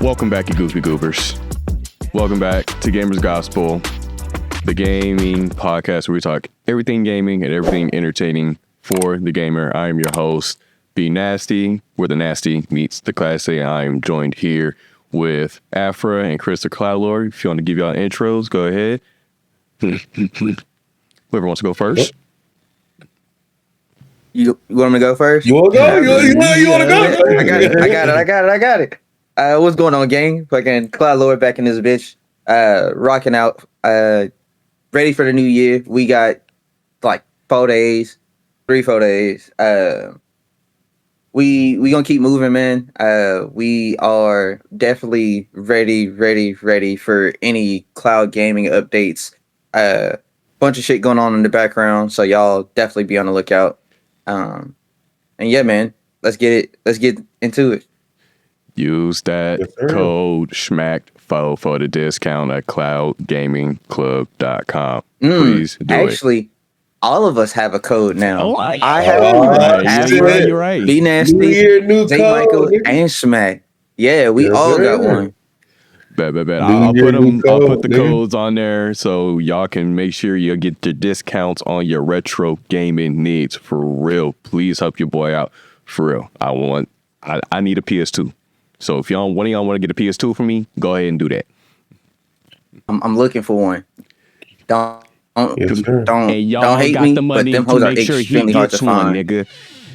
Welcome back, you goofy goobers. Welcome back to Gamers Gospel, the gaming podcast where we talk everything gaming and everything entertaining for the gamer. I am your host, B-Nazty, where the nasty meets the classy. I am joined here with Afra and Chris the Cloudlorde. If you want to give y'all intros, go ahead. Whoever wants to go first. You want me to go first? You want to go? You want to go? I got it. What's going on, gang? Fucking Cloudlorde back in this bitch. Rocking out. Ready for the new year. We got like 4 days. We gonna keep moving, man. We are definitely ready for any cloud gaming updates. Bunch of shit going on in the background, so y'all definitely be on the lookout. And yeah, man, let's get into it. Use that code SMACKFO for the discount at cloudgamingclub.com. Please do Actually, all of us have a code now. Oh, I have you're right. B-Nazty, New J. code. Michael, and Smack. Yeah, we all got one. Bet. I'll put the codes on there so y'all can make sure you get your discounts on your retro gaming needs. For real, please help your boy out. For real, I need a PS2. So if one of y'all want to get a PS2 from me, go ahead and do that. I'm looking for one. Don't And y'all don't hate got me, the money but them to hoes are make sure he extremely hard to gets one, find. nigga.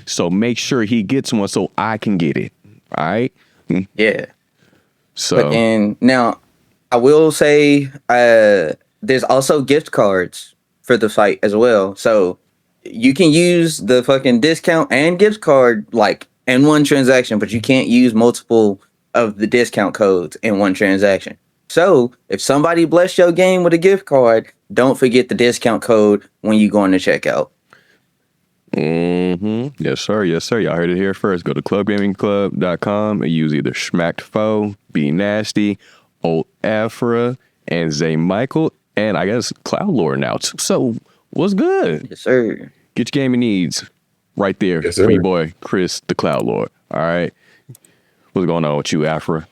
So make sure he gets one so I can get it. All right? Yeah. So And now, I will say, there's also gift cards for the site as well. So you can use the fucking discount and gift card like in one transaction, but you can't use multiple of the discount codes in one transaction. So if somebody bless your game with a gift card, don't forget the discount code when you go on the checkout. Yes, sir. Y'all heard it here first. Go to clubgamingclub.com and use either SmackFo, B-Nazty, Old Afra, and Zay Michael, and I guess Cloudlorde now. So what's good? Yes, sir. Get your gaming needs right there. Yes, sir. For your boy, Chris the Cloudlorde. All right. What's going on with you, Afra?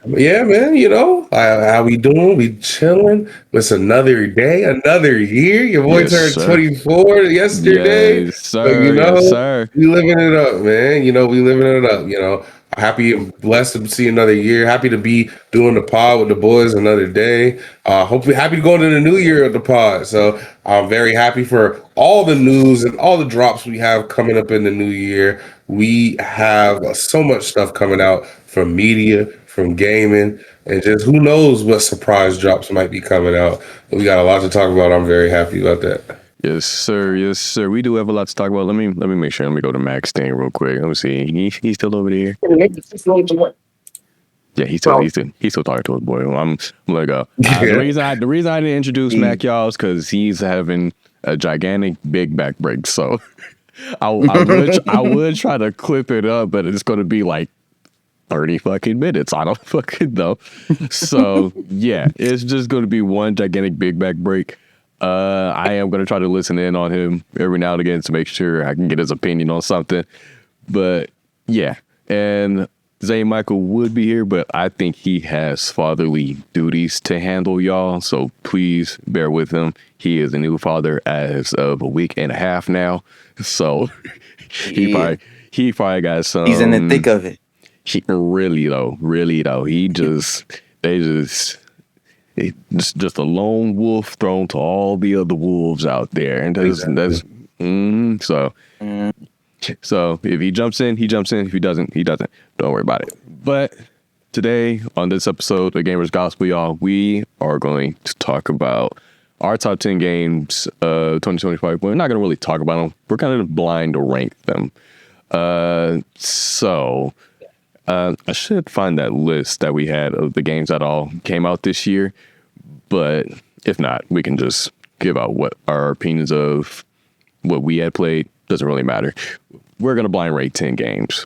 Yeah, man. You know how we doing? We chilling. It's another day, another year. Your boy Yes, turned sir. 24 yesterday. Yes, So, sir. Yes, sir. we living it up, man. We living it up. Happy and blessed to see another year. Happy to be doing the pod with the boys another day. Hopefully happy to go into the new year of the pod. So I'm very happy for all the news and all the drops we have coming up in the new year. We have so much stuff coming out from media, from gaming, and just who knows what surprise drops might be coming out. We got a lot to talk about. I'm very happy about that. Yes, sir. Yes, sir. We do have a lot to talk about. Let me make sure. Let me go to Max thing real quick. Let me see. He's still over there. Yeah, he's still talking to his boy. I'm like, the reason I didn't introduce Mac y'all is because he's having a gigantic big back break. So I would try to clip it up, but it's going to be like 30 fucking minutes. I don't fucking know. So yeah, it's just going to be one gigantic big back break. I am going to try to listen in on him every now and again to make sure I can get his opinion on something. But yeah, and Zay Michael would be here, but I think he has fatherly duties to handle, y'all. So please bear with him. He is a new father as of a week and a half now. So he probably got some. He's in the thick of it. Really though. It's just a lone wolf thrown to all the other wolves out there, and so if he jumps in, he jumps in. If he doesn't, he doesn't. Don't worry about it. But today on this episode of Gamers Gospel, y'all, we are going to talk about our top 10 games of 2025. We're not going to really talk about them. We're kind of blind to rank them. I should find that list that we had of the games that all came out this year. But if not, we can just give out what our opinions of what we had played. Doesn't really matter. We're going to blind rate 10 games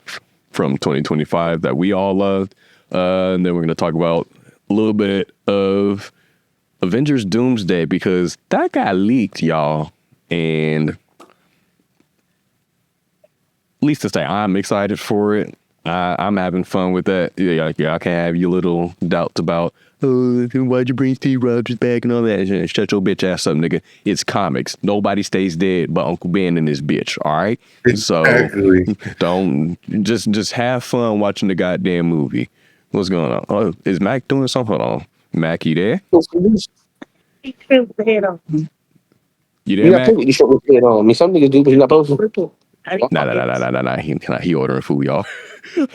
from 2025 that we all loved. And then we're going to talk about a little bit of Avengers Doomsday because that got leaked, y'all. And at least to say I'm excited for it. I'm having fun with that. Yeah, I can have your little doubts about, oh, why'd you bring Steve Rogers back and all that? Shut your bitch ass up, nigga. It's comics. Nobody stays dead but Uncle Ben and his bitch. All right. Exactly. So don't just have fun watching the goddamn movie. What's going on? Oh, is Mac doing something? Hold on, Mac, you there? You there, You got Mac? to shit with head on. I mean, some niggas do, but you're not supposed to. Nah. He ordering food, y'all. I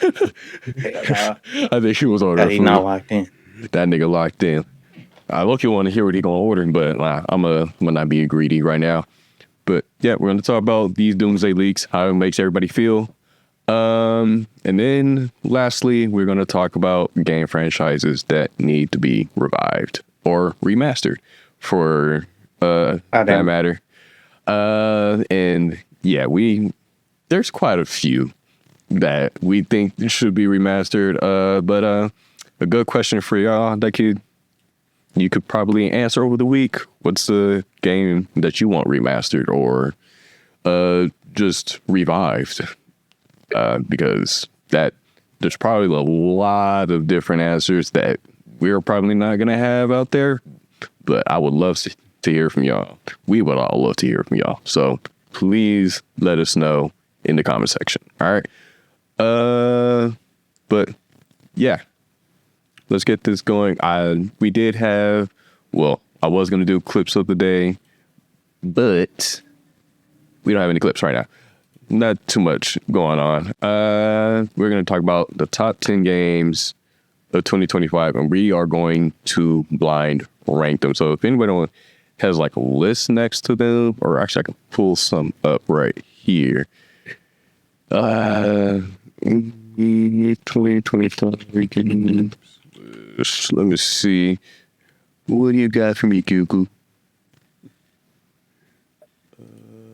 think he was ordering He food. not locked in. That nigga locked in. I look, you want to hear what he gonna order, but I'm not being greedy right now. But yeah, we're gonna talk about these Doomsday leaks, how it makes everybody feel. And then lastly, we're gonna talk about game franchises that need to be revived or remastered for that matter. And yeah, there's quite a few that we think should be remastered. But a good question for y'all that you could probably answer over the week. What's the game that you want remastered or just revived? Because there's probably a lot of different answers that we're probably not gonna have out there. But I would love to hear from y'all. We would all love to hear from y'all. So please let us know in the comment section. All right. But yeah, let's get this going. I was gonna do clips of the day, but we don't have any clips right now. Not too much going on. We're gonna talk about the top 10 games of 2025, and we are going to blind rank them. So if anybody has like a list next to them, or actually I can pull some up right here. 2025. Let me see. What do you got for me, Cuckoo?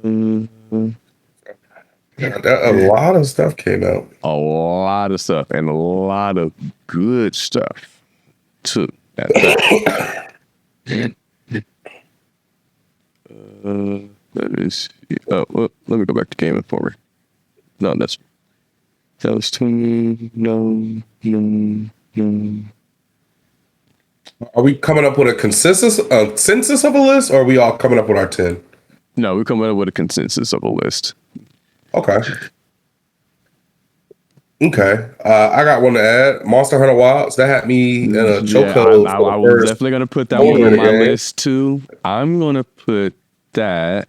A lot of stuff came out. A lot of stuff, and a lot of good stuff too. Let me see. Oh, well, let me go back to Game Informer. No, that was 20. No. Are we coming up with a consensus of a list, or are we all coming up with our 10? No, we're coming up with a consensus of a list. Okay. I got one to add. Monster Hunter Wilds. That had me in a chokehold. I was definitely gonna put that one on my list too. I'm gonna put that.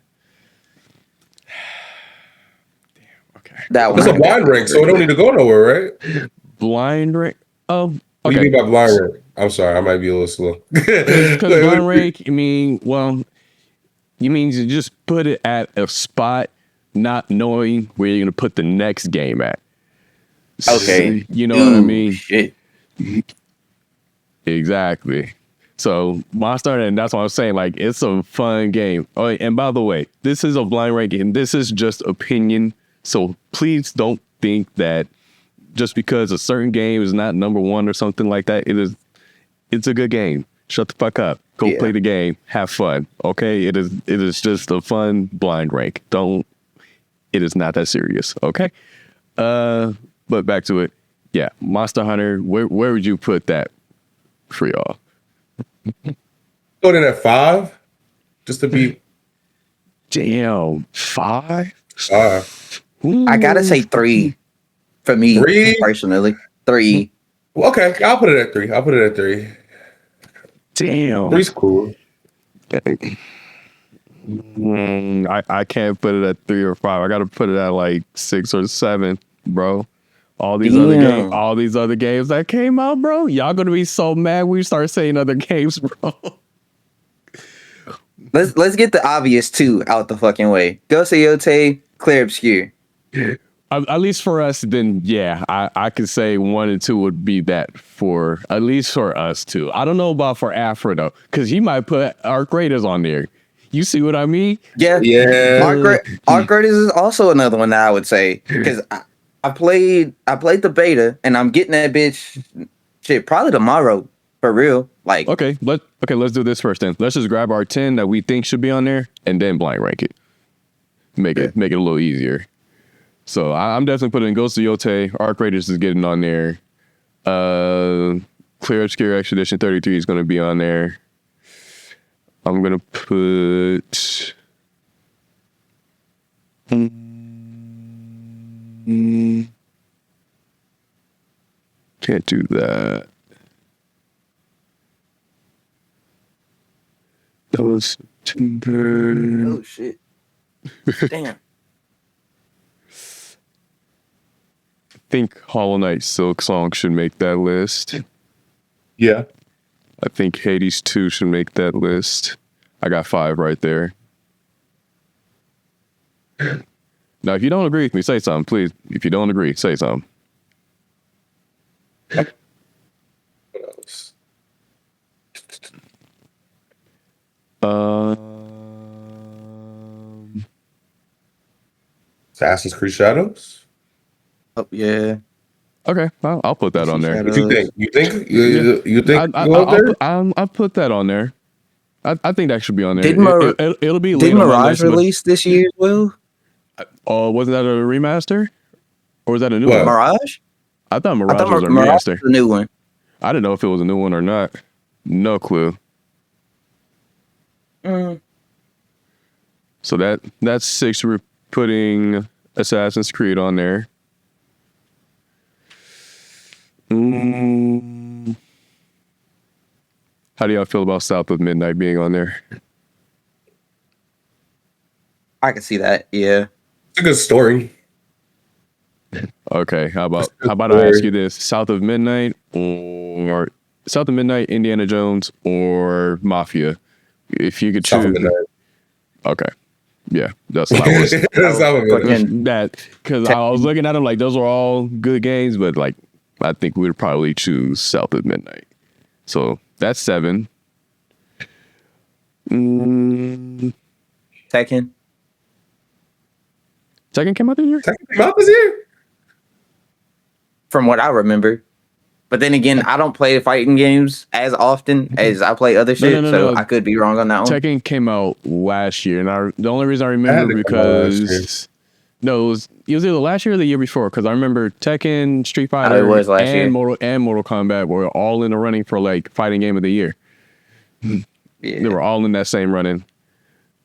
Damn. Okay. That one. It's a blind rank, so we don't need to go nowhere, right? Blind rank. Oh, okay. What do you mean by blind rank? I'm sorry, I might be a little slow. Because blind rank, you mean you just put it at a spot, not knowing where you're gonna put the next game at. Okay. So, you know what I mean? Shit. Exactly. So Monster Hunter, and that's what I'm saying. Like, it's a fun game. Oh, and by the way, this is a blind ranking, and this is just opinion. So please don't think that just because a certain game is not number one or something like that, it's a good game. Shut the fuck up. Go play the game. Have fun. Okay? It is just a fun blind rank. It is not that serious. Okay? But back to it. Yeah, Monster Hunter, where would you put that for y'all? Go in at 5, just to be. Damn, 5? I gotta say 3 for me 3? personally. 3. Okay, I'll put it at 3. Damn. 3's cool. I can't put it at 3 or 5. I gotta put it at like 6 or 7, bro. All these other games that came out, bro. Y'all gonna be so mad when we start saying other games, bro. Let's get the obvious 2 out the fucking way. Ghost of Yotei, Clear Obscure. At least for us, then yeah, I could say 1 and 2 would be that for at least for us too. I don't know about for Afro though, because he might put Arc Raiders on there. You see what I mean? Yeah. Arc Raiders is also another one that I would say because I played the beta and I'm getting that bitch shit probably tomorrow for real. Like let's do this first then. Let's just grab our 10 that we think should be on there and then blind rank it. Make it a little easier. So I'm definitely putting Ghost of Yotei. Arc Raiders is getting on there. Clear Obscure Expedition 33 is going to be on there. I'm going to put... Can't do that. That was September. Oh shit! Damn. I think Hollow Knight Silk Song should make that list. Yeah. I think Hades 2 should make that list. I got 5 right there. Now, if you don't agree with me, say something, please. If you don't agree, say something. What else? Assassin's Creed Shadows. Oh yeah. Okay, I'll put that on there. What you think? You think I'll put that on there. I think that should be on there. It'll be late Did on my Mirage list, release this year as well? Oh, wasn't that a remaster? Or was that a new What? one? Mirage? I thought Mirage was a Mirage remaster. was a new one. I didn't know if it was a new one or not. No clue. So that's 6. We're putting Assassin's Creed on there. How do y'all feel about South of Midnight being on there? I can see that. Yeah. It's a good story. Okay, how about I ask you this: South of Midnight, Indiana Jones, or Mafia? If you could South of choose. Midnight. Okay, yeah, that's what I was. South of Midnight. That because I was looking at them like those are all good games, but like I think we'd probably choose South of Midnight. So that's 7. Tekken. Tekken came out this year. Tekken came out this year? From what I remember. But then again, I don't play fighting games as often as I play other shit, so I could be wrong on that one. Tekken came out last year, and the only reason I remember because no, it was either last year or the year before. Because I remember Tekken, Street Fighter, it was last year. Mortal Kombat were all in the running for like fighting game of the year. Yeah. They were all in that same running.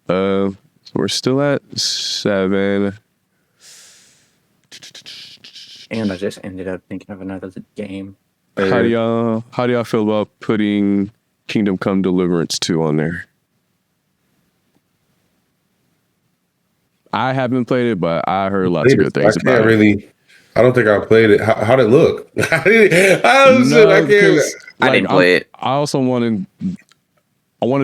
So we're still at 7. And I just ended up thinking of another game. How do y'all feel about putting Kingdom Come Deliverance 2 on there? I haven't played it, but I heard lots of good things about it. I don't think I played it. How'd it look? I didn't play it. I also want to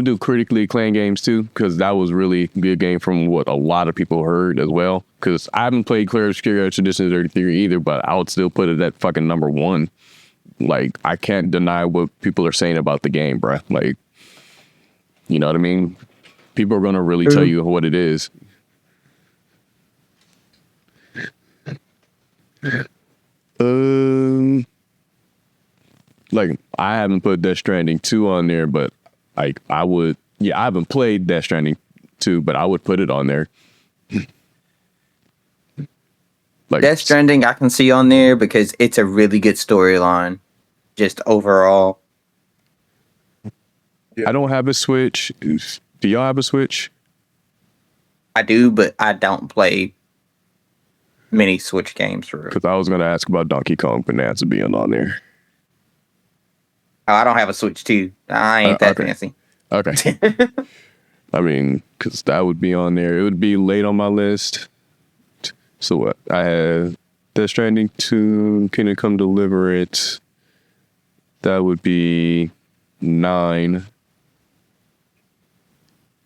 do critically acclaimed games too, because that was really a good game from what a lot of people heard as well. Because I haven't played Clear Obscure Expedition 33 either, but I would still put it at fucking number 1. Like, I can't deny what people are saying about the game, bruh. Like, you know what I mean? People are going to really tell you what it is. Like, I haven't put Death Stranding 2 on there, but like I haven't played Death Stranding 2, but I would put it on there. Like Death Stranding I can see on there because it's a really good storyline. Just overall. I don't have a Switch. Do y'all have a Switch? I do, but I don't play many Switch games for real. Because I was going to ask about Donkey Kong Bonanza being on there. Oh, I don't have a Switch too. I ain't that fancy. Okay. I mean, because that would be on there. It would be late on my list. So what? I have Death Stranding 2, Kingdom Come Deliverance. That would be 9.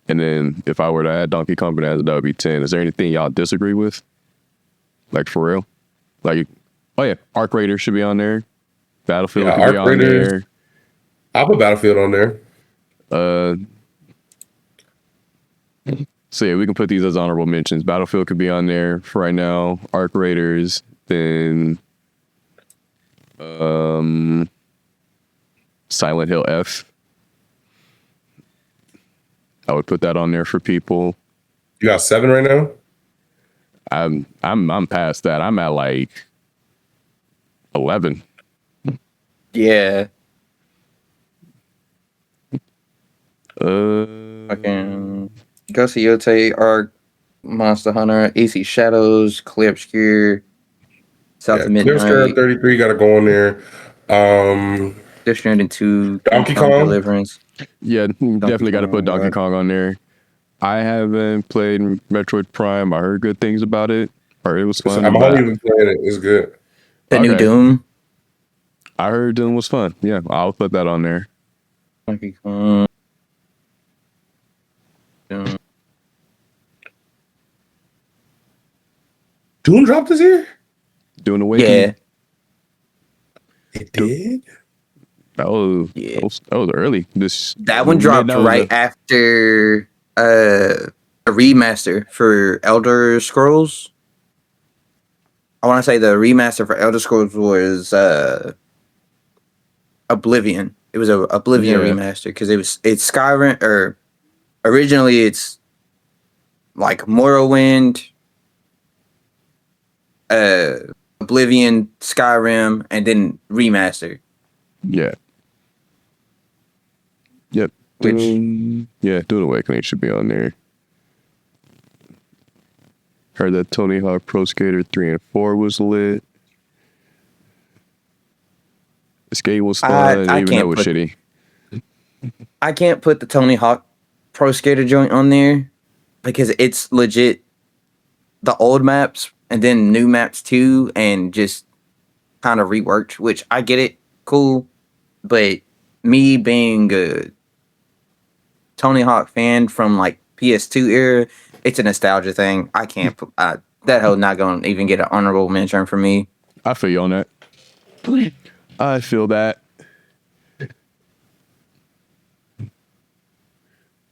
And then if I were to add Donkey Kong Bonanza, that would be 10. Is there anything y'all disagree with? Like, for real? Like, oh yeah, Arc Raiders should be on there. Battlefield could be on there. I'll put Battlefield on there. So yeah, we can put these as honorable mentions. Battlefield could be on there for right now. Arc Raiders, then Silent Hill F. I would put that on there for people. You got 7 right now? I'm past that. I'm at like 11. Yeah. Uh, Fucking Ghost of Yote, Arc, Monster Hunter, AC Shadows, Clear Obscure, South Yeah, of Clear Scar Midnight, 33 got to go in there. Death Stranding 2, Donkey Kong Kong. Deliverance. yeah, definitely got to put Donkey Kong on there. I haven't played Metroid Prime. I heard good things about it. Or it was fun. I'm only But even playing it. It's good. The new okay. Doom. I heard Doom was fun. Yeah, I'll put that on there. Donkey Kong. Doom. Doom dropped this year? Doing Awakening. Yeah. It did? Yeah. That was early. This That one dropped right after a remaster for Elder Scrolls. I want to say the remaster for Elder Scrolls was Oblivion. It was a Oblivion remaster because it's Skyrim, or originally it's like Morrowind, Oblivion, Skyrim, and then remaster. Yeah. Yep. Doom Awakening should be on there. Heard that Tony Hawk Pro Skater 3 and 4 was lit. Skate was fun, even though it was shitty. I can't put the Tony Hawk Pro Skater joint on there because it's legit the old maps and then new maps too, and just kind of reworked, which I get it, cool. But me being a Tony Hawk fan from like PS2 era, it's a nostalgia thing. I can't put that hoe not gonna even get an honorable mention for me. I feel you on that. I feel that.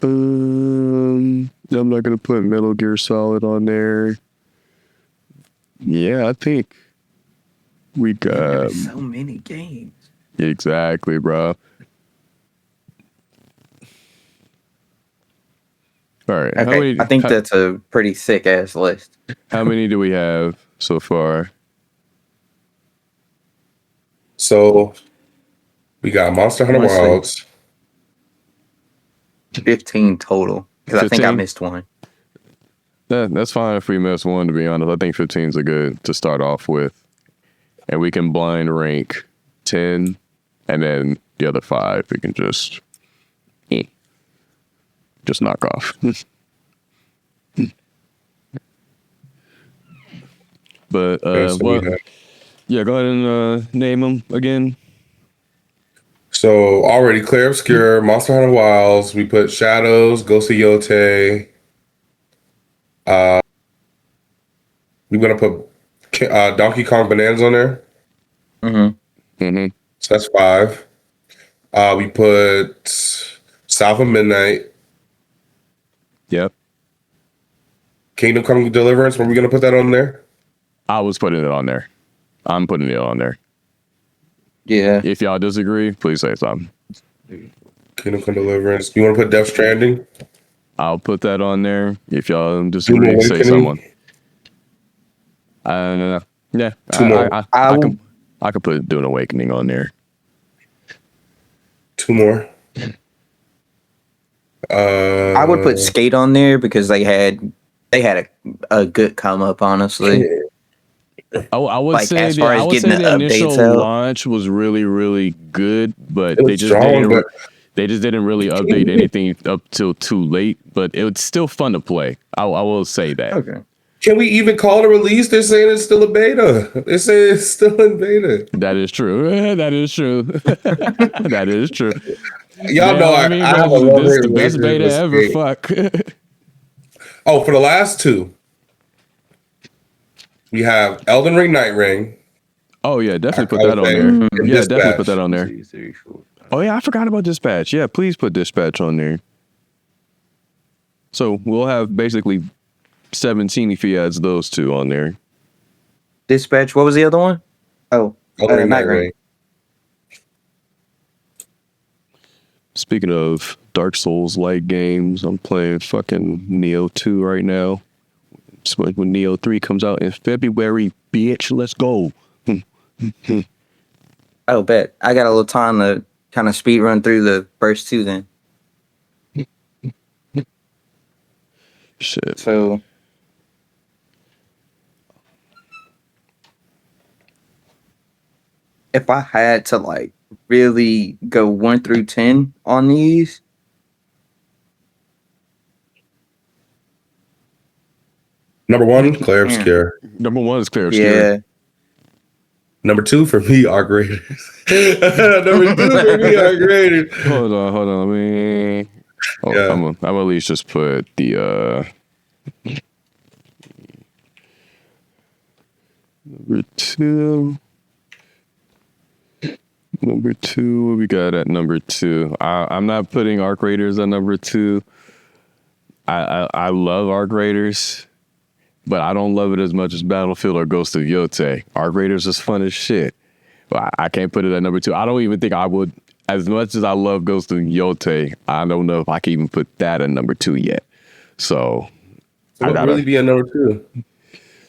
I'm not gonna put Metal Gear Solid on there. Yeah, I think we got There's so many games. exactly, bro. All right. Okay, I think that's a pretty thick ass list. How many do we have so far? So we got Monster Hunter Honestly, Wilds. 15 total because I think I 15? missed one. That's fine if we miss one, to be honest. I think 15 is a good to start off with. And we can blind rank 10, and then the other 5 we can just knock off. But yeah, go ahead and name them again. So already Clear Obscure, Monster Hunter Wilds. We put Shadows, Ghost of Yote. We're gonna put Donkey Kong Bonanza on there. Mm-hmm. So that's 5. We put South of Midnight. Yep. Kingdom Come Deliverance. Were we gonna put that on there? I was putting it on there. I'm putting it on there. Yeah. If y'all disagree, please say something. Kingdom Come Deliverance. You want to put Death Stranding? I'll put that on there. If y'all disagree, say someone. Yeah. 2 more. I could put Dune Awakening on there. 2 more. I would put Skate on there because they had a good come up, honestly. I would Like, say as far as getting the the initial updates out. launch was really, really good, but It they was just strong, didn't. but- They just didn't really update anything up till too late. But it was still fun to play. I will say that. Okay. Can we even call it a release? They're saying it's still a beta. They're saying it's still in beta. That is true. That is true. That is true. Y'all know I have a love this is hate the best relationship beta with ever. Skate. Fuck. Oh, for the last 2, we have Elden Ring Night Ring. Oh yeah, definitely I put that on would say, there. and Yeah, Dispatch. definitely put that on there. Oh yeah, I forgot about Dispatch. Yeah, please put Dispatch on there. So we'll have basically 17 if he adds those 2 on there. Dispatch. What was the other one? Oh, Elden Ring Night Night Ring. Ring. Speaking of Dark Souls like games, I'm playing fucking Neo 2 right now. It's when Neo 3 comes out in February, bitch. Let's go. Oh, bet. I got a little time to kind of speed run through the first two then. Shit. So, if I had to like really go 1 through 10 on these, Number 1, Claire Yeah. Obscure. Number 1 is Clear Obscure. yeah, Number 2 for me, Arc Raiders. Number 2 for me, Arc Raiders. Hold on. Let me. Oh, Yeah. I'm at least just put the number 2. Number 2, what we got at number 2? I'm not putting Arc Raiders at number 2. I love Arc Raiders, but I don't love it as much as Battlefield or Ghost of Yotei. Arc Raiders is fun as shit, but I can't put it at number 2. I don't even think I would, as much as I love Ghost of Yotei, I don't know if I can even put that at number 2 yet. So What would really be a number 2?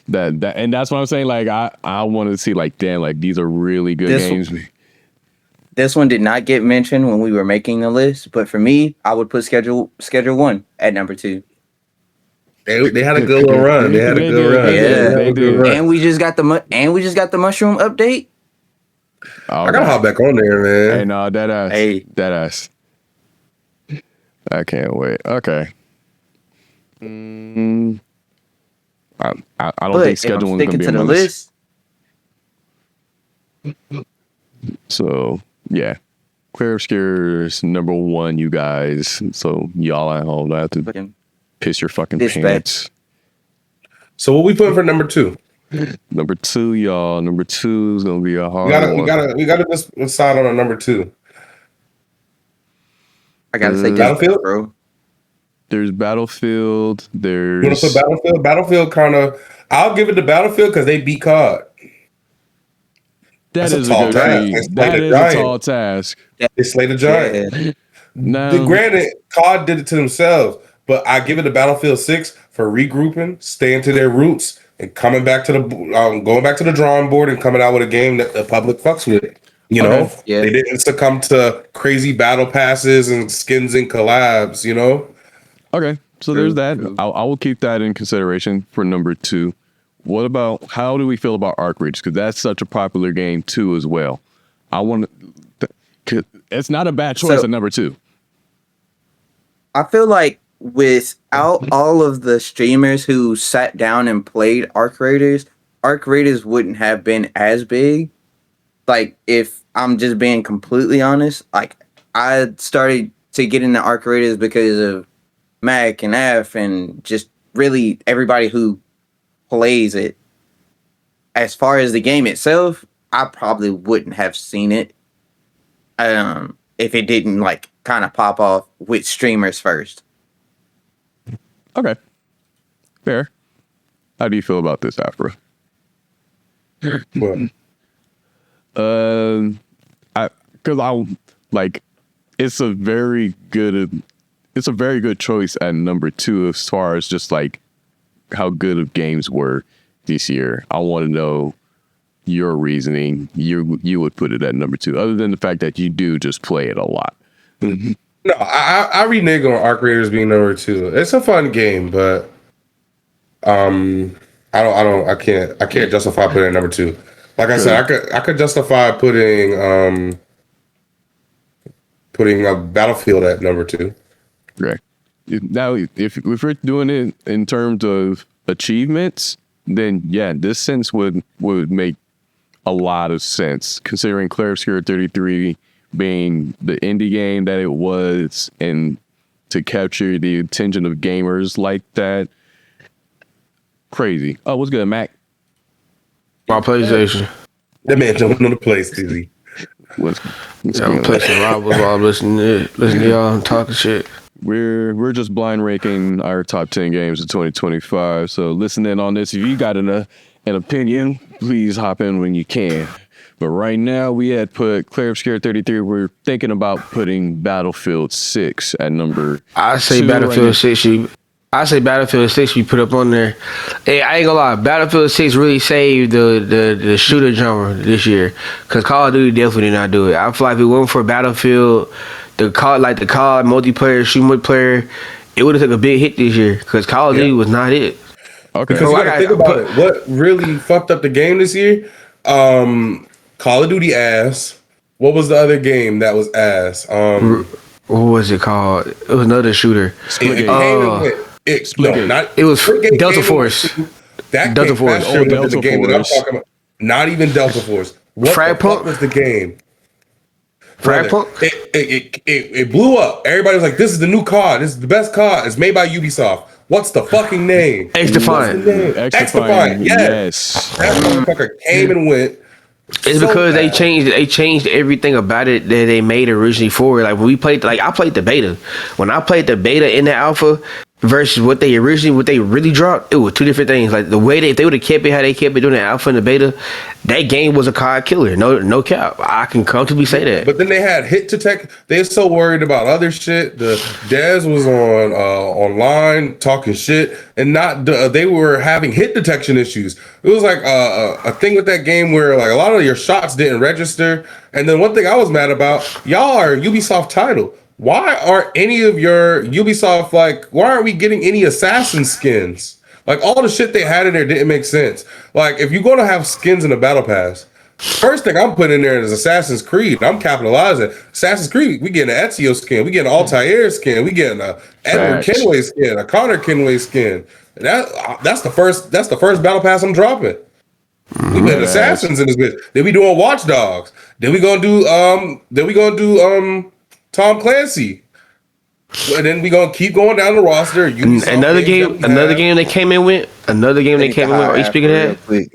that and that's what I'm saying. Like I want to see like, damn, like these are really good games. this one did not get mentioned when we were making the list, but for me, I would put Schedule 1 at number 2. They had a good little run. They had a good run. Yeah, they did. And we just got the mushroom update. Oh, I gotta hop back on there, man. Hey, no, that ass. Hey. That ass. I can't wait. Okay. I don't But think if I'm scheduling sticking gonna be to the among us. list, So yeah, Clear Obscure is number 1, you guys. So y'all at home don't have to fucking piss your fucking Dispatch. pants. So what we putting for number 2? Number 2, y'all. Number 2 is gonna be a hard We one. gotta just decide on a number 2. I gotta say Battlefield? bro. There's Battlefield. You wanna There's put Battlefield? Battlefield kind of. I'll give it to Battlefield because they beat COD. that That's a is a tall good task. feat. That's That like a is a giant. tall task. They slayed a giant. Yeah. Now, Granted, COD did it to themselves, but I give it to Battlefield 6 for regrouping, staying to their roots, and coming back to the going back to the drawing board and coming out with a game that the public fucks with. You know, Okay. Yeah. They didn't succumb to crazy battle passes and skins and collabs. You know, okay, so True, there's that. true. I will keep that in consideration for number 2. What about, how do we feel about Arc Raiders? Because that's such a popular game too as well. I want to. It's not a bad choice So- at number 2. I feel like without all of the streamers who sat down and played Arc Raiders wouldn't have been as big. Like, if I'm just being completely honest, like I started to get into Arc Raiders because of Mac and F and just really everybody who plays it. As far as the game itself, I probably wouldn't have seen it if it didn't like kind of pop off with streamers first. Okay, fair. How do you feel about this, Afro? but Because I like, it's a very good choice at number 2 as far as just like how good of games were this year. I want to know your reasoning. You would put it at number 2, other than the fact that you do just play it a lot. no, I renege on Arc Raiders being number 2. It's a fun game, but I can't justify putting it at number 2. Like I said, I could justify putting a Battlefield at number 2. Right. Now, if we're doing it in terms of achievements, then yeah, this sense would make a lot of sense, considering Clair Obscur 33 being the indie game that it was, and to capture the attention of gamers like that. Crazy. Oh, what's good, Mac? My PlayStation. That man jumping on the place, Dizzy. What's I'm going playing on? some Rivals while I'm listening to y'all and talking shit. We're just blind ranking our top 10 games of 2025. So listen in on this. If you got an opinion, please hop in when you can. But right now, we had put Clair Obscur 33. We're thinking about putting Battlefield 6 at number I say 2 Battlefield right 6 should I say Battlefield 6 we put up on there. Hey, I ain't gonna lie, Battlefield 6 really saved the shooter genre this year. Cause Call of Duty definitely did not do it. I feel like if it wasn't for Battlefield, the COD multiplayer, shoot multiplayer, it would have took a big hit this year. Cause Call of Duty was not it. Okay. Because you gotta think about it. What really fucked up the game this year? Call of Duty ass. What was the other game that was ass? What was it called? It was another shooter. It was Delta Force. That Delta came Force. faster than Delta the game that I'm Force. talking about. Not even Delta Force. What Frag the fuck Punk? was the game? Frag Punk? It blew up. Everybody was like, "This is the new COD. This is the best COD. It's made by Ubisoft." What's the fucking name? X-Defiant. X-Defiant. Yes. That motherfucker came and went. It's because they changed everything about it that they made originally for it. Like when we played, like I played the beta. When I played the beta in the alpha versus what they really dropped, it was two different things. Like the way if they would have kept it how they kept it during the alpha and the beta, that game was a COD killer. No cap. I can comfortably say that. But then they had hit detect. They're so worried about other shit. The devs was on online talking shit, and not they were having hit detection issues. It was like a thing with that game where like a lot of your shots didn't register. And then one thing I was mad about, y'all are a Ubisoft title. Why aren't any of your Ubisoft why aren't we getting any assassin skins? Like all the shit they had in there didn't make sense. Like if you're gonna have skins in the battle pass, first thing I'm putting in there is Assassin's Creed. I'm capitalizing. Assassin's Creed, we getting an Ezio skin, we getting an Altair skin, we getting a Edward Kenway skin, a Connor Kenway skin. That's the first battle pass I'm dropping. We put assassins in this bitch. Then we doing Watch Dogs. Then we gonna do Tom Clancy. And then we gonna keep going down the roster. Another game they came in with. Are you speaking of that? Look,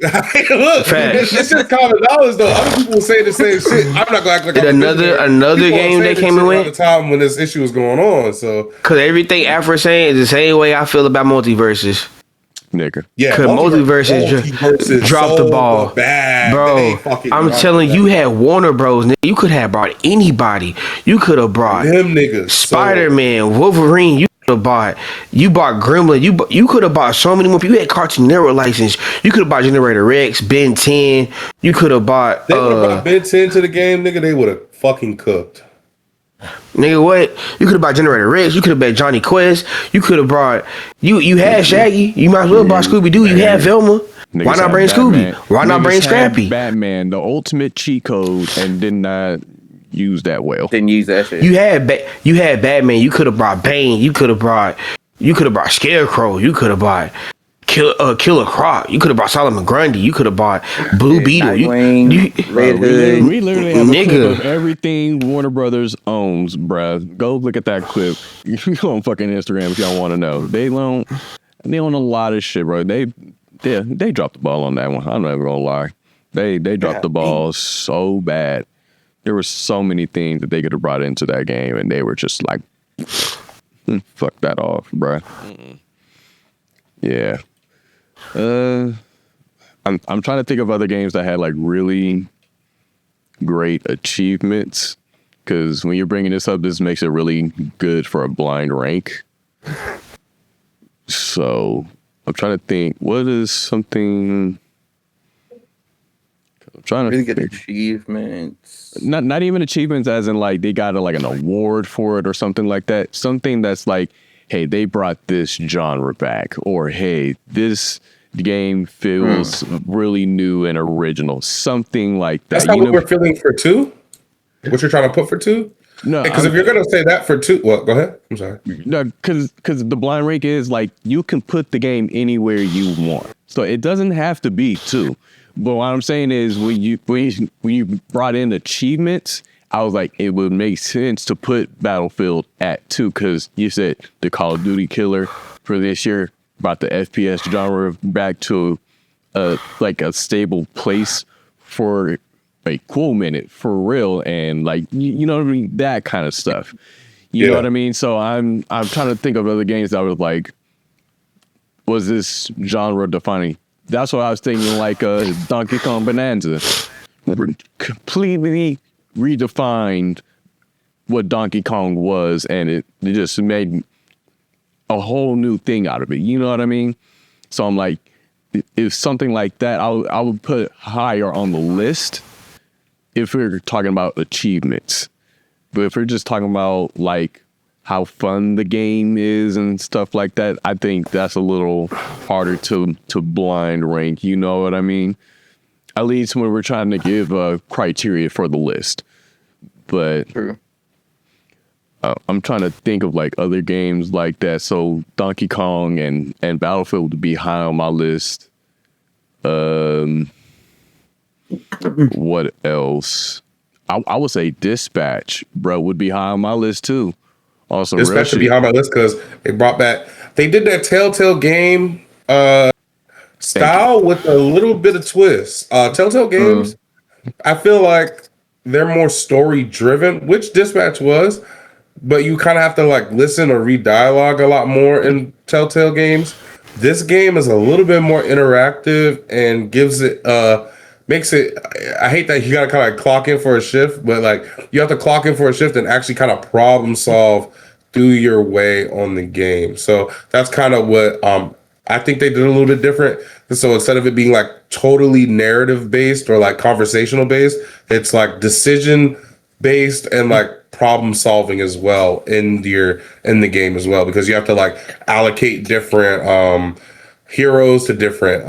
it's just common knowledge though. Other people will say the same shit. I'm not gonna act like another game they came in with. At the time when this issue was going on, so because everything Afro saying is the same way I feel about multiverses. Nigga. Yeah, because multiverses dropped the ball, bad, bro. I'm telling you, had Warner Bros. You could have brought anybody. You could have brought them niggas, Spider-Man, Wolverine. You bought Gremlin. You could have bought so many more people. You had Cartoon Network license. You could have bought Generator Rex, Ben 10. You could have bought. They would have brought Ben 10 to the game, nigga. They would have fucking cooked. Nigga, what? You could have bought Generator Rex. You could have bought Johnny Quest. You could have brought. You had Shaggy. You might as well buy Scooby Doo. You had Velma. Niggas Why not bring Scooby? Why not bring Scrappy? Batman, the ultimate cheat code, and did not use that well. Didn't use that shit. You had Batman. You could have brought Bane. You could have brought Scarecrow. You could have bought Killer Croc. You could have bought Solomon Grundy. You could have bought Blue Beetle. Red Hood. We literally have a clip of everything Warner Brothers owns, bruh. Go look at that clip. You go on fucking Instagram if y'all want to know. They own a lot of shit, bro. They dropped the ball on that one. I'm not even gonna lie. They dropped the ball so bad. There were so many things that they could have brought into that game, and they were just like, fuck that off, bruh. Yeah. I'm trying to think of other games that had like really great achievements, because when you're bringing this up, this makes it really good for a blind rank. So I'm trying to think, what is something? I'm trying to really good achievements. Not even achievements, as in like they got like an award for it or something like that. Something that's like, hey, they brought this genre back, or hey, this game feels really new and original. Something like that. That's not what we're feeling for 2? What you're trying to put for 2? No, because if you're gonna say that for 2, well, go ahead. I'm sorry. No, because the blind rank is like you can put the game anywhere you want, so it doesn't have to be 2. But what I'm saying is when you brought in achievements, I was like, it would make sense to put Battlefield at 2, because you said the Call of Duty killer for this year brought the FPS genre back to a stable place for a cool minute, for real, and like you know what I mean, that kind of stuff. You know what I mean? So I'm trying to think of other games that was like, was this genre defining? That's what I was thinking, like Donkey Kong Bonanza. Completely redefined what Donkey Kong was, and it just made a whole new thing out of it. You know what I mean? So I'm like, if something like that, I would put higher on the list if we're talking about achievements. But if we're just talking about like how fun the game is and stuff like that, I think that's a little harder to blind rank. You know what I mean? At least when we're trying to give a criteria for the list. But True. I'm trying to think of like other games like that. So Donkey Kong and Battlefield would be high on my list. What else? I would say Dispatch, bro, would be high on my list too. Also, Dispatch should be high on my list because they brought back. They did that Telltale game style with a little bit of twist. Telltale games, I feel like they're more story driven, which Dispatch was. But you kind of have to like listen or read dialogue a lot more in Telltale games. This game is a little bit more interactive and gives it makes it. I hate that you gotta kind of clock in for a shift, but like you have to clock in for a shift and actually kind of problem solve through your way on the game. So that's kind of what I think they did a little bit different. So instead of it being like totally narrative based or like conversational based, it's like decision based and like problem solving as well in the game as well, because you have to like allocate different heroes to different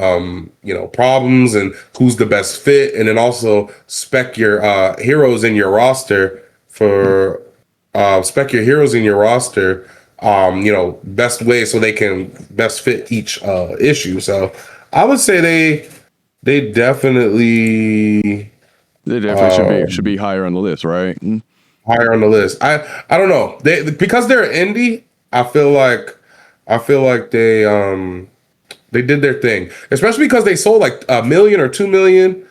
problems and who's the best fit, and then also spec your heroes in your roster best way so they can best fit each issue. So I would say they definitely should be higher on the list, right? Higher on the list. I don't know. Because they're indie, I feel like they did their thing. Especially because they sold like 1 million or 2 million.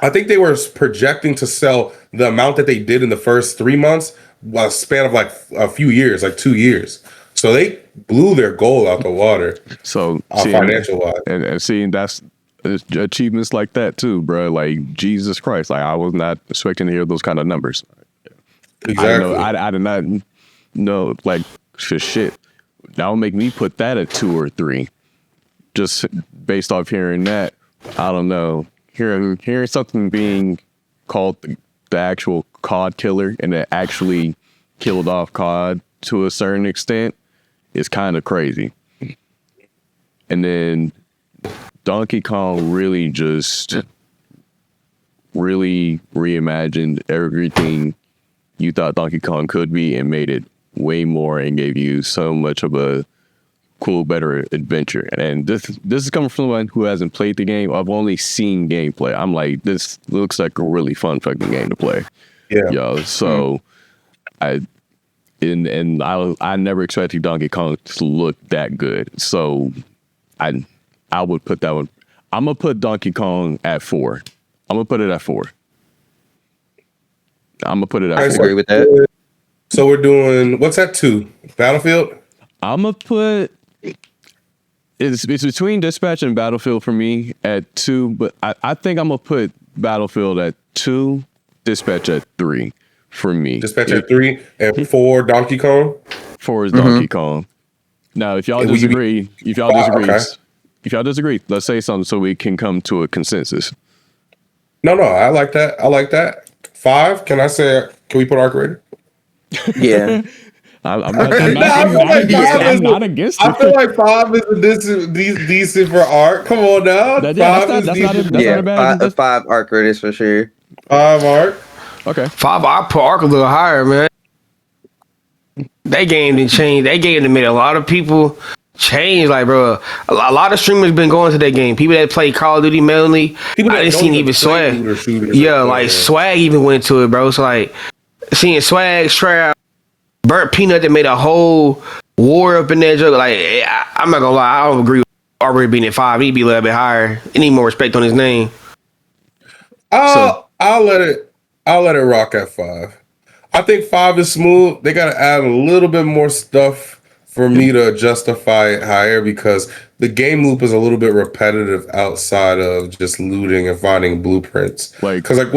I think they were projecting to sell the amount that they did in the first 3 months, a span of like a few years, like 2 years. So they blew their goal out the water. So financial wise, and seeing that's achievements like that too, bro. Like Jesus Christ, like I was not expecting to hear those kind of numbers. Exactly. I did not know, like, for shit. That would make me put that at 2 or 3, just based off hearing that. I don't know, hearing something being called the actual COD killer, and it actually killed off COD to a certain extent is kind of crazy. And then Donkey Kong really reimagined everything you thought Donkey Kong could be and made it way more and gave you so much of a cool, better adventure. And this is coming from someone who hasn't played the game. I've only seen gameplay. I'm like, this looks like a really fun fucking game to play. Yeah. Yo, so I never expected Donkey Kong to look that good. So I would put that one. I'm gonna put Donkey Kong at 4. I'm gonna put it at 4. I'm gonna put it at 4. I agree with that. So we're doing, what's that 2? Battlefield? I'm gonna put it's between Dispatch and Battlefield for me at 2, but I think I'm gonna put Battlefield at 2, Dispatch at 3 for me. Dispatch at 3 and 4 Donkey Kong. 4 is Donkey Kong. Now, if y'all disagree, let's say something so we can come to a consensus. No, I like that. 5. Can we put arc rated? Yeah. I'm not against it. I feel like 5 is decent for arc. Come on now. That's not a bad. 5 arc rated for sure. 5 arc. Okay. 5, I put arc a little higher, man. That game didn't change. That game made a lot of people change. Like, bro, a lot of streamers been going to that game. People that play Call of Duty mainly. I didn't see even Swag. Yeah, like Swag even went to it, bro. So like seeing Swag, Strap, Burnt Peanut that made a whole war up in that joke. Like, I'm not gonna lie, I don't agree with already being at 5. He'd be a little bit higher. He need more respect on his name. I'll let it rock at 5. I think 5 is smooth. They gotta add a little bit more stuff for me to justify it higher, because the game loop is a little bit repetitive outside of just looting and finding blueprints. Like, because like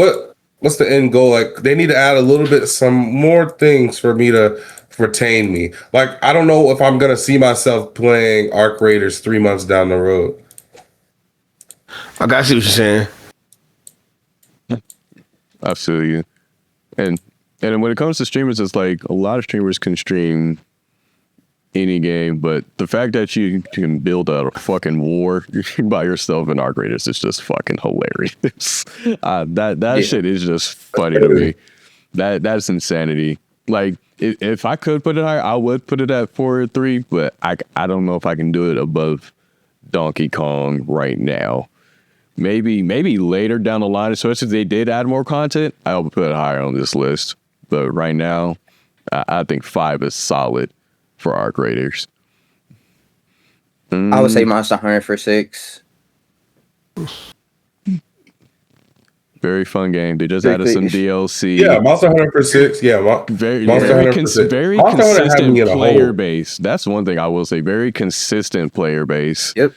what's the end goal? Like, they need to add a little bit, some more things for me to retain me. Like, I don't know if I'm gonna see myself playing Arc Raiders 3 months down the road. I got to see what you're saying. I feel you. And when it comes to streamers, it's like a lot of streamers can stream any game, but the fact that you can build a fucking war by yourself in Arc Raiders is just fucking hilarious. That shit is just funny to me. That's insanity. Like, if I could put it higher, I would put it at 4 or 3, but I don't know if I can do it above Donkey Kong right now. Maybe later down the line, especially if they did add more content, I would put it higher on this list. But right now, I think 5 is solid for Arc Raiders. I would say Monster Hunter for 6. Very fun game. They just added some DLC. Yeah, Monster Hunter for 6. Yeah, very consistent player base. That's one thing I will say. Very consistent player base. Yep.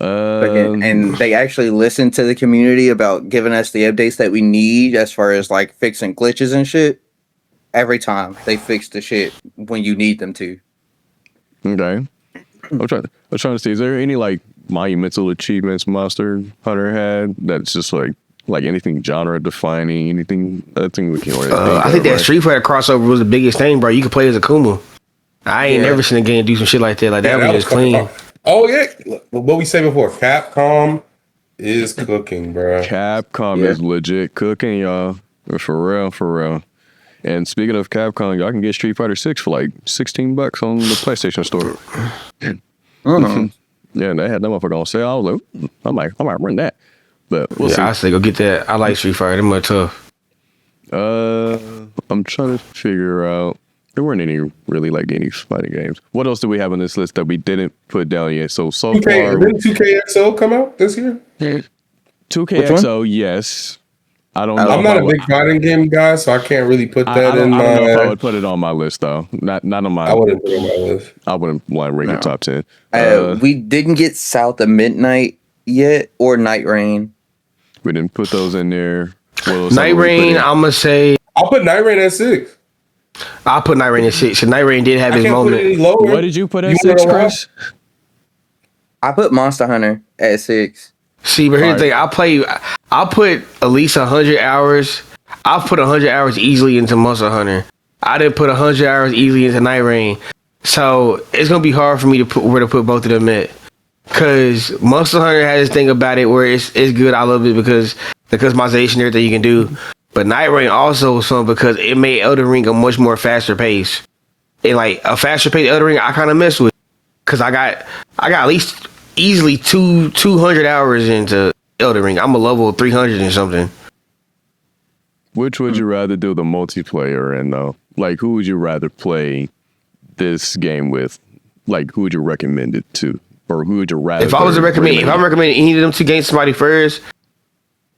And they actually listen to the community about giving us the updates that we need as far as like fixing glitches and shit. Every time they fix the shit when you need them to. Okay. I'm trying to see, is there any like monumental achievements Monster Hunter had that's just like anything genre defining, anything? I think we can already I think that Street Fighter crossover was the biggest thing, bro. You could play as Akuma. I ain't never seen a game do some shit like that. Like that was just clean. Oh yeah, what we say before, Capcom is cooking, bro. Capcom is legit cooking, y'all. For real. And speaking of Capcom, y'all can get Street Fighter 6 for like $16 on the PlayStation Store. Yeah, they had that motherfucker on sale. I was like, I might run that. But we'll see. I say go get that. I like Street Fighter. They're much tough. I'm trying to figure out. There weren't any fighting games. What else do we have on this list that we didn't put down yet? So 2K, far, didn't 2KXO come out this year? 2KXO, yes. I don't know. I'm not a big fighting game guy, so I can't really put that in my. I don't know if I would put it on my list though. Not on my. I wouldn't put it on my list. I wouldn't want to rank it top 10. We didn't get South of Midnight yet or Night Rain. We didn't put those in there. Night Rain, I'm gonna say. I'll put Night Rain at 6. I'll put Night Rain at 6. So Night Rain did have his moment. What did you put at 6, Chris? I put Monster Hunter at 6. See, but here's the thing. I'll put at least 100 hours. I'll put 100 hours easily into Monster Hunter. I didn't put 100 hours easily into Night Rain. So it's going to be hard for me to put where to put both of them at. Because Monster Hunter has this thing about it where it's good. I love it because the customization and everything you can do. But Night Rain also was fun because it made Elden Ring a much more faster pace. And like a faster pace Elden Ring, I kind of mess with. Because I got at least easily 200 hours into Elden Ring. I'm a level 300 and something. Which would you rather do the multiplayer in though? Like, who would you rather play this game with? Like, who would you recommend it to? Or who would you rather? If I'm recommending any of them to game somebody first,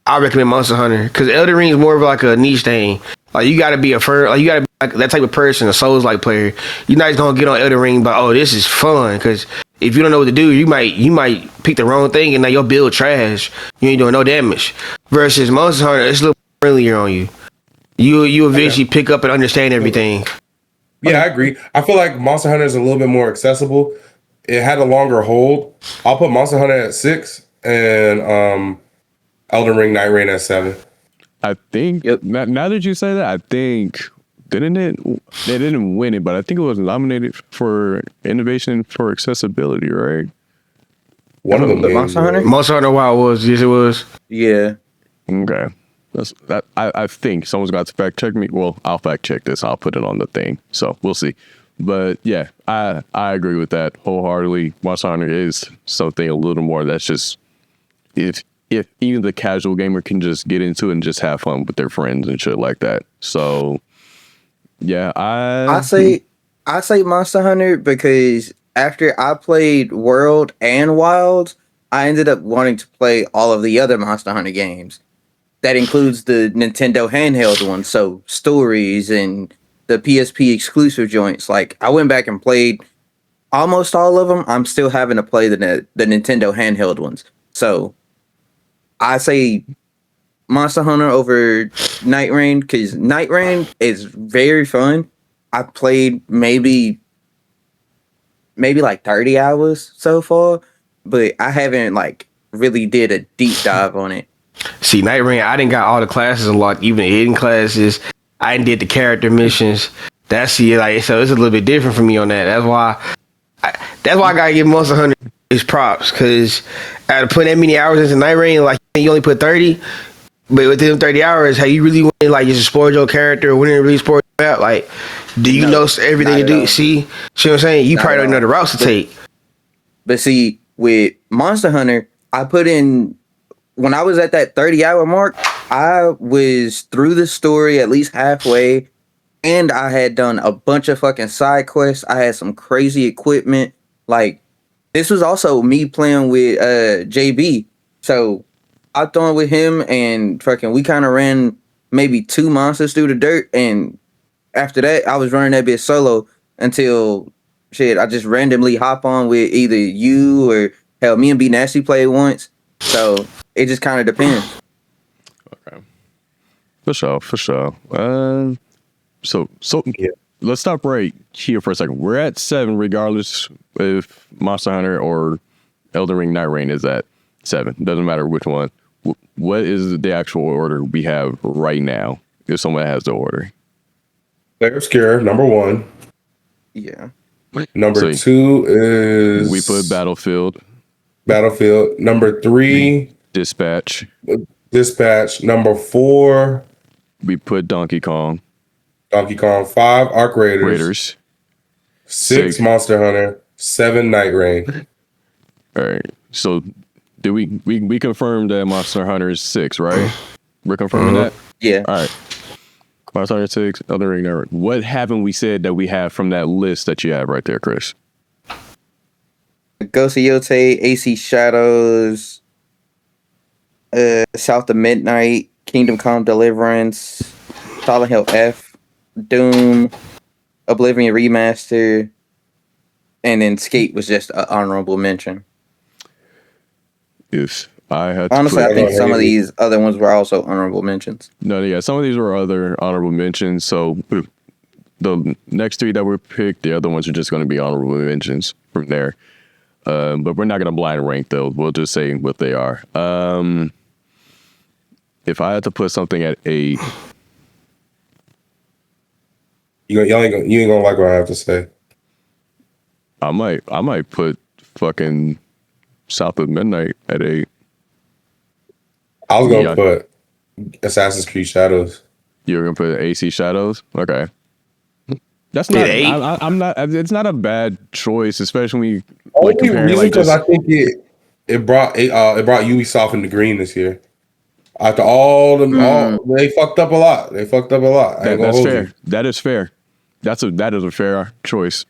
I recommend Monster Hunter because Elden Ring is more of like a niche thing. Like you got to be you got to be like that type of person, a Souls-like player. You're not just gonna get on Elden Ring, but oh, this is fun. Because if you don't know what to do, you might pick the wrong thing and now your build trash. You ain't doing no damage. Versus Monster Hunter, it's a little friendlier on you. You eventually pick up and understand everything. Yeah, I agree. I feel like Monster Hunter is a little bit more accessible. It had a longer hold. I'll put Monster Hunter at 6 and Elden Ring Night Rain at 7. I think now that you say that, I think they didn't win it, but I think it was nominated for innovation for accessibility, right? One of them, the Monster Hunter. Monster Hunter WoW was. Yes, it was. Yeah. Okay. I think someone's got to fact check me. Well, I'll fact check this. I'll put it on the thing. So we'll see. But yeah, I agree with that wholeheartedly. Monster Hunter is something a little more that's just if even the casual gamer can just get into it and just have fun with their friends and shit like that. So yeah, I say Monster Hunter because after I played World and Wilds, I ended up wanting to play all of the other Monster Hunter games. That includes the Nintendo handheld ones, so Stories and the PSP exclusive joints. Like I went back and played almost all of them. I'm still having to play the Nintendo handheld ones. So I say Monster Hunter over Night Rain because Night Rain is very fun. I played maybe like 30 hours so far, but I haven't like really did a deep dive on it. See, Night Rain, I didn't got all the classes unlocked, even the hidden classes. I didn't did the character missions. That's it. Like, so it's a little bit different for me on that. That's why I gotta give Monster Hunter his props, because out of putting that many hours into Night Rain, like you only put 30, but within 30 hours, how you really want to like just explore your character, or wouldn't really explore your map? Like, do you know everything to do? All. See what I'm saying? You probably don't know the routes to take. But see, with Monster Hunter, I put in, when I was at that 30-hour mark, I was through the story at least halfway, and I had done a bunch of fucking side quests. I had some crazy equipment. Like, this was also me playing with JB. So I thrown with him, and fucking we kind of ran maybe 2 monsters through the dirt, and after that, I was running that bit solo until shit. I just randomly hop on with either you or hell, me and B-Nazty played once. So it just kind of depends. Okay, for sure. So yeah. Let's stop right here for a second. We're at 7, regardless if Monster Hunter or Elden Ring Night Rain is at 7. Doesn't matter which one. What is the actual order we have right now? If someone has the order. Player Obscure, number 1. Yeah. Number 2 is... We put Battlefield. Number 3... Dispatch. Number 4... We put Donkey Kong. 5, Arc Raiders. 6, Monster Hunter. 7, Night Rain. All right. So, did we confirmed that Monster Hunter is 6, right? We're confirming that? Yeah. All right. Monster Hunter 6, Elden Ring, Night Rain. What haven't we said that we have from that list that you have right there, Chris? Ghost of Yotei, AC Shadows, South of Midnight, Kingdom Come Deliverance, Silent Hill F, Doom, Oblivion Remaster, and then Skate was just an honorable mention. If I had to honestly, I think some of these other ones were also honorable mentions. No, yeah, some of these were other honorable mentions. So the next 3 that were picked, the other ones are just going to be honorable mentions from there. But we're not going to blind rank those. We'll just say what they are. If I had to put something at 8, you ain't gonna like what I have to say. I might put fucking South of Midnight at 8. I was gonna put Assassin's Creed Shadows. You're gonna put AC Shadows? Okay. That's not. I'm not. It's not a bad choice, especially when you like comparing like because I think it brought Ubisoft in the green this year. After they fucked up a lot. That's fair. That is fair. That is a fair choice.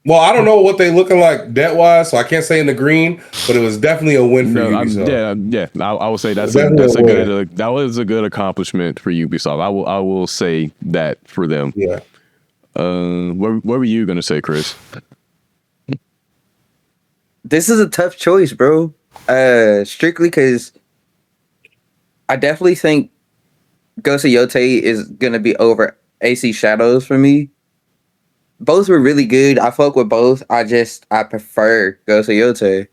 Well, I don't know what they looking like debt wise, so I can't say in the green, but it was definitely a win for Ubisoft. Yeah. I would say that's a good. That was a good accomplishment for Ubisoft. I will say that for them. Yeah. What were you gonna say, Chris? This is a tough choice, bro. Strictly because I definitely think Ghost of Yotei is gonna be over AC Shadows for me. Both were really good. I fuck with both. I prefer Ghost of Yotei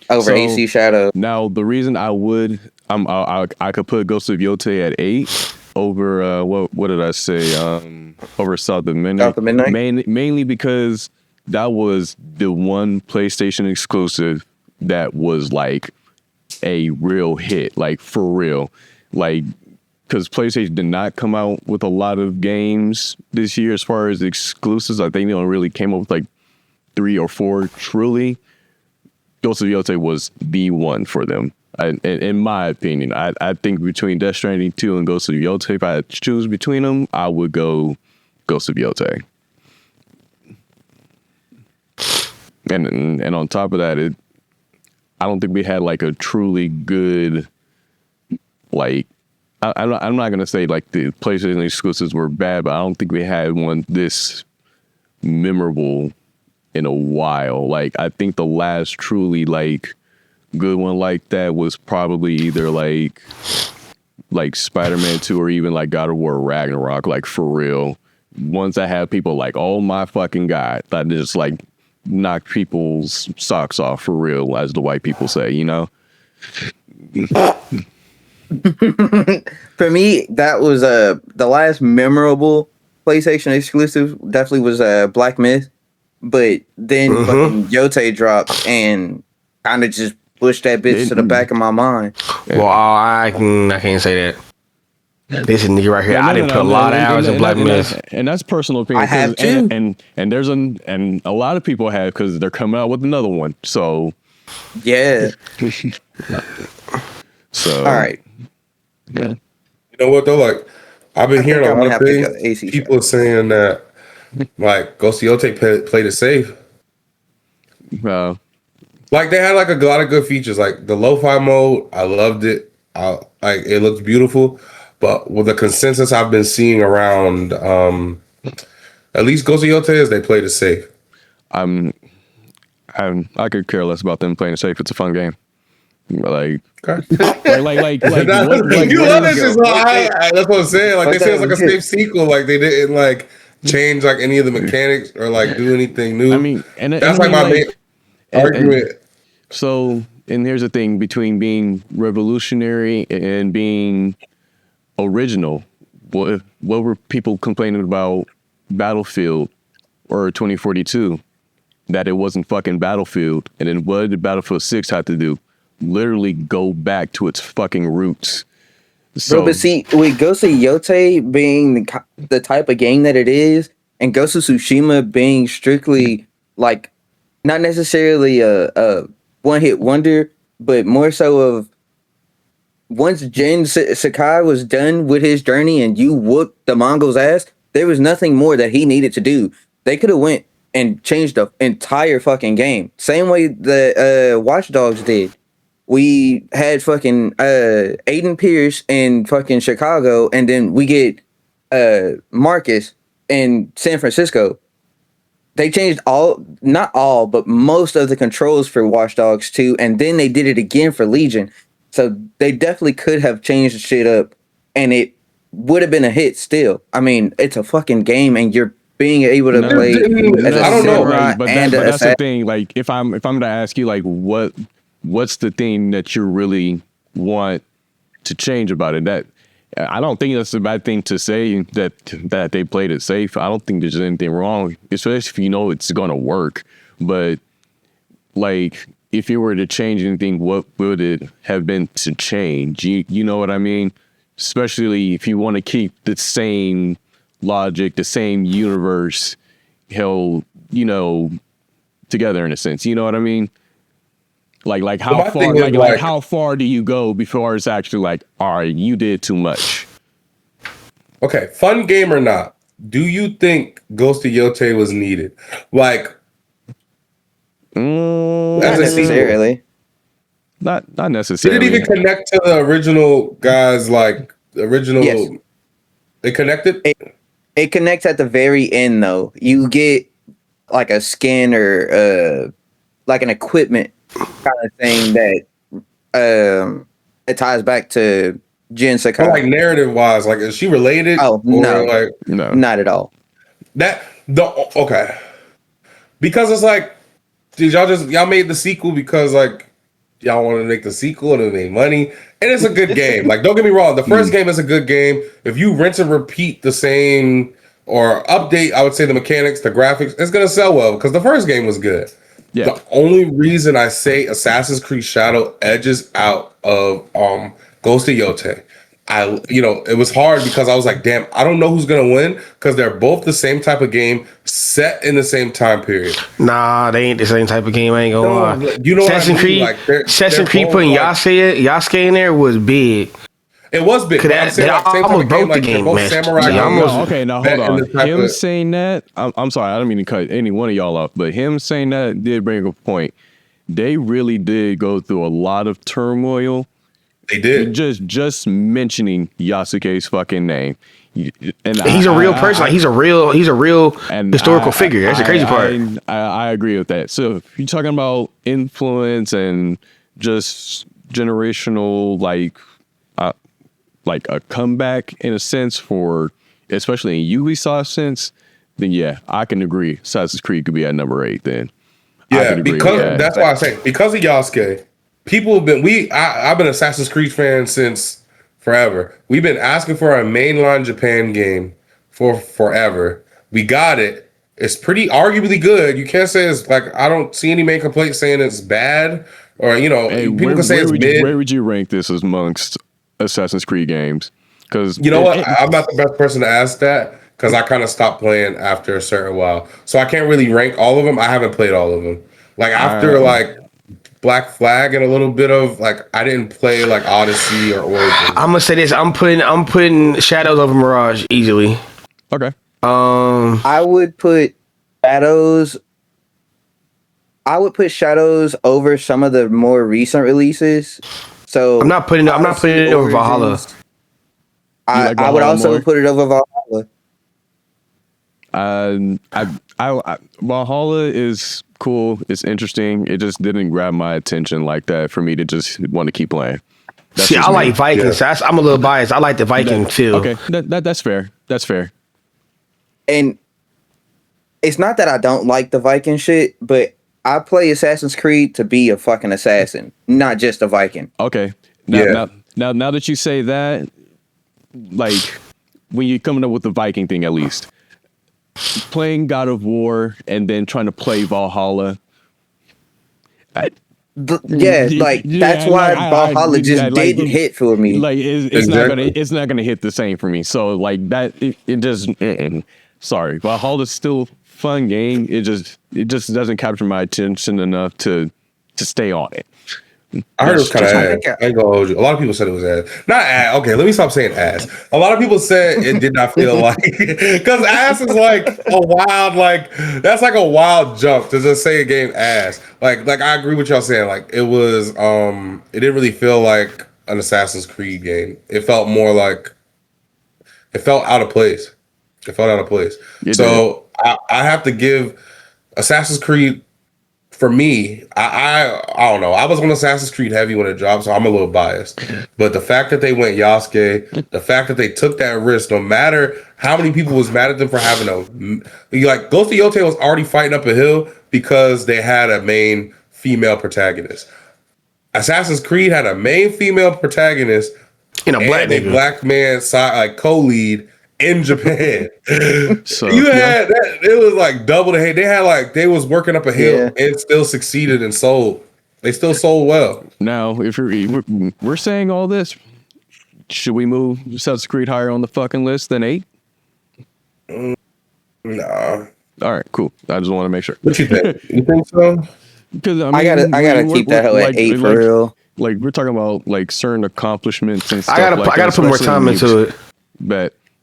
over AC Shadows. Now the reason I could put Ghost of Yotei at 8 over what did I say? Over South of Midnight. South of Midnight? Mainly because that was the one PlayStation exclusive that was like a real hit, like for real. Like, because PlayStation did not come out with a lot of games this year as far as exclusives. I think they only really came up with like 3 or 4 truly. Ghost of Yotei was the one for them. In my opinion, I think between Death Stranding 2 and Ghost of Yotei, if I had to choose between them, I would go Ghost of Yotei. And on top of that, I don't think we had like a truly good, like, I'm not gonna say like the PlayStation exclusives were bad, but I don't think we had one this memorable in a while. Like, I think the last truly like good one like that was probably either like Spider-Man 2 or even like God of War Ragnarok, like for real. ones that have people like, oh my fucking god, that just like knock people's socks off for real, as the white people say, you know. For me, that was the last memorable PlayStation exclusive. Definitely was Black Myth, but then fucking Yote dropped and kind of just pushed that bitch to the back of my mind. Well, I can't say that. This nigga right here, I didn't put a lot of hours in Black Myth, and that's personal opinion. I have too, and there's and a lot of people have because they're coming out with another one. So yeah. So all right. Yeah. You know what though? Like I've been hearing a lot of things. AC people are saying that like Ghost Yote played it safe. Like they had like a lot of good features, like the lo-fi mode. I loved it. Like it looks beautiful. But with the consensus I've been seeing around, at least Ghost Yote is they played it safe. I could care less about them playing it safe. It's a fun game. Like, okay. like you love it. That's what I'm saying. Like they say it's like a safe sequel. Like they didn't like change like any of the mechanics or like do anything new. I mean, that's like my main argument. So, and here's the thing between being revolutionary and being original. What were people complaining about Battlefield or 2042? That it wasn't fucking Battlefield. And then what did Battlefield 6 have to do? Literally go back to its fucking roots. So, bro, but see, with Ghost of Yote being the type of game that it is, and Ghost of Tsushima being strictly like not necessarily a one-hit wonder, but more so of once Jin Sakai was done with his journey and you whooped the Mongols' ass, there was nothing more that he needed to do. They could have went and changed the entire fucking game. Same way the Watch Dogs did. We had fucking Aiden Pierce in fucking Chicago, and then we get Marcus in San Francisco. They changed not all, but most of the controls for Watch Dogs 2, and then they did it again for Legion. So they definitely could have changed shit up, and it would have been a hit still. I mean, it's a fucking game, and you're being able to play as a samurai but and that's the thing. Like, if I'm to ask you, like, what's the thing that you really want to change about it? That I don't think that's a bad thing to say that they played it safe. I don't think there's anything wrong, especially if you know it's gonna work. But like, if you were to change anything, what would it have been to change? You know what I mean? Especially if you want to keep the same logic, the same universe held, together in a sense. You know what I mean? Like how far? Like how far do you go before it's actually like, all right, you did too much? Okay, fun game or not? Do you think Ghost of Yote was needed? Like, not necessarily. Not necessarily. Did it even connect to the original guys? Like the original, yes. It connected. It connects at the very end, though. You get like a skin or like an equipment kind of thing that it ties back to Jin Sakai. But like narrative wise, like is she related? Oh no, no, not at all. Okay, because it's like, did y'all made the sequel because like y'all wanted to make the sequel and it made money, and it's a good game. Like, don't get me wrong, the first game is a good game. If you rinse and repeat the same or update, I would say the mechanics, the graphics, it's gonna sell well because the first game was good. Yeah. The only reason I say Assassin's Creed Shadow edges out of Ghost of Yote, it was hard because I was like, damn, I don't know who's gonna win because they're both the same type of game set in the same time period. Nah, they ain't the same type of game. I ain't gonna lie. You know Assassin's what I mean? Creed, Assassin's Creed putting Yasuke in there was big. It was big. That almost broke the game, man. Okay, now hold on. Him saying that, I'm sorry, I don't mean to cut any one of y'all off, but him saying that did bring up a point. They really did go through a lot of turmoil. They did. Just mentioning Yasuke's fucking name. And he's a real person. He's a real historical figure. That's the crazy part. I agree with that. So if you're talking about influence and just generational, like a comeback in a sense for especially in Ubisoft sense, then yeah, I can agree. Assassin's Creed could be at number 8 then. Yeah, because that's why I say because of Yasuke, people have been I've been an Assassin's Creed fan since forever. We've been asking for a mainline Japan game for forever. We got it. It's pretty arguably good. You can't say it's like I don't see any main complaints saying it's bad or people can say it's mid. Where would you rank this amongst Assassin's Creed games? Because I'm not the best person to ask that because I kind of stopped playing after a certain while, so I can't really rank all of them. I haven't played all of them. Like after like Black Flag and a little bit of like I didn't play like Odyssey or Origin. I'm gonna say this. I'm putting Shadows over Mirage easily. Okay. I would put Shadows. I would put Shadows over some of the more recent releases. So I'm not putting it over Valhalla. I would also put it over Valhalla. Valhalla is cool. It's interesting. It just didn't grab my attention like that for me to just want to keep playing. See, I like Vikings. Yeah. I'm a little biased. I like the Viking feel. Okay, that's fair. That's fair. And it's not that I don't like the Viking shit, but I play Assassin's Creed to be a fucking assassin, not just a Viking. Okay. Now that you say that, like when you're coming up with the Viking thing, at least playing God of War and then trying to play Valhalla. That's why Valhalla just didn't hit for me. Like it's not gonna hit the same for me. So like that, it just. Sorry, Valhalla's still a fun game. It just doesn't capture my attention enough to stay on it. I heard it was kind of ass. I ain't gonna hold you. A lot of people said it was ass. Not ass. Okay, let me stop saying ass. A lot of people said it did not feel like because ass is like a wild that's like a wild jump to just say a game ass. Like I agree with y'all saying like it was it didn't really feel like an Assassin's Creed game. It felt more like it felt out of place. It felt out of place. So I have to give Assassin's Creed. For me, I don't know. I was on Assassin's Creed heavy when it dropped, so I'm a little biased. But the fact that they went Yasuke, the fact that they took that risk, no matter how many people was mad at them for having Ghost of Yote was already fighting up a hill because they had a main female protagonist. Assassin's Creed had a main female protagonist and a black man side co-lead in Japan. So you had that, it was like double the hate. They had they was working up a hill and still succeeded and sold. They still sold well. Now, if we're saying all this, should we move Assassin's Creed higher on the fucking list than 8? Nah. All right, cool. I just want to make sure. What you think? You think so? Because I gotta keep that at 8 for real. Like we're talking about certain accomplishments and stuff. I gotta put more time into it.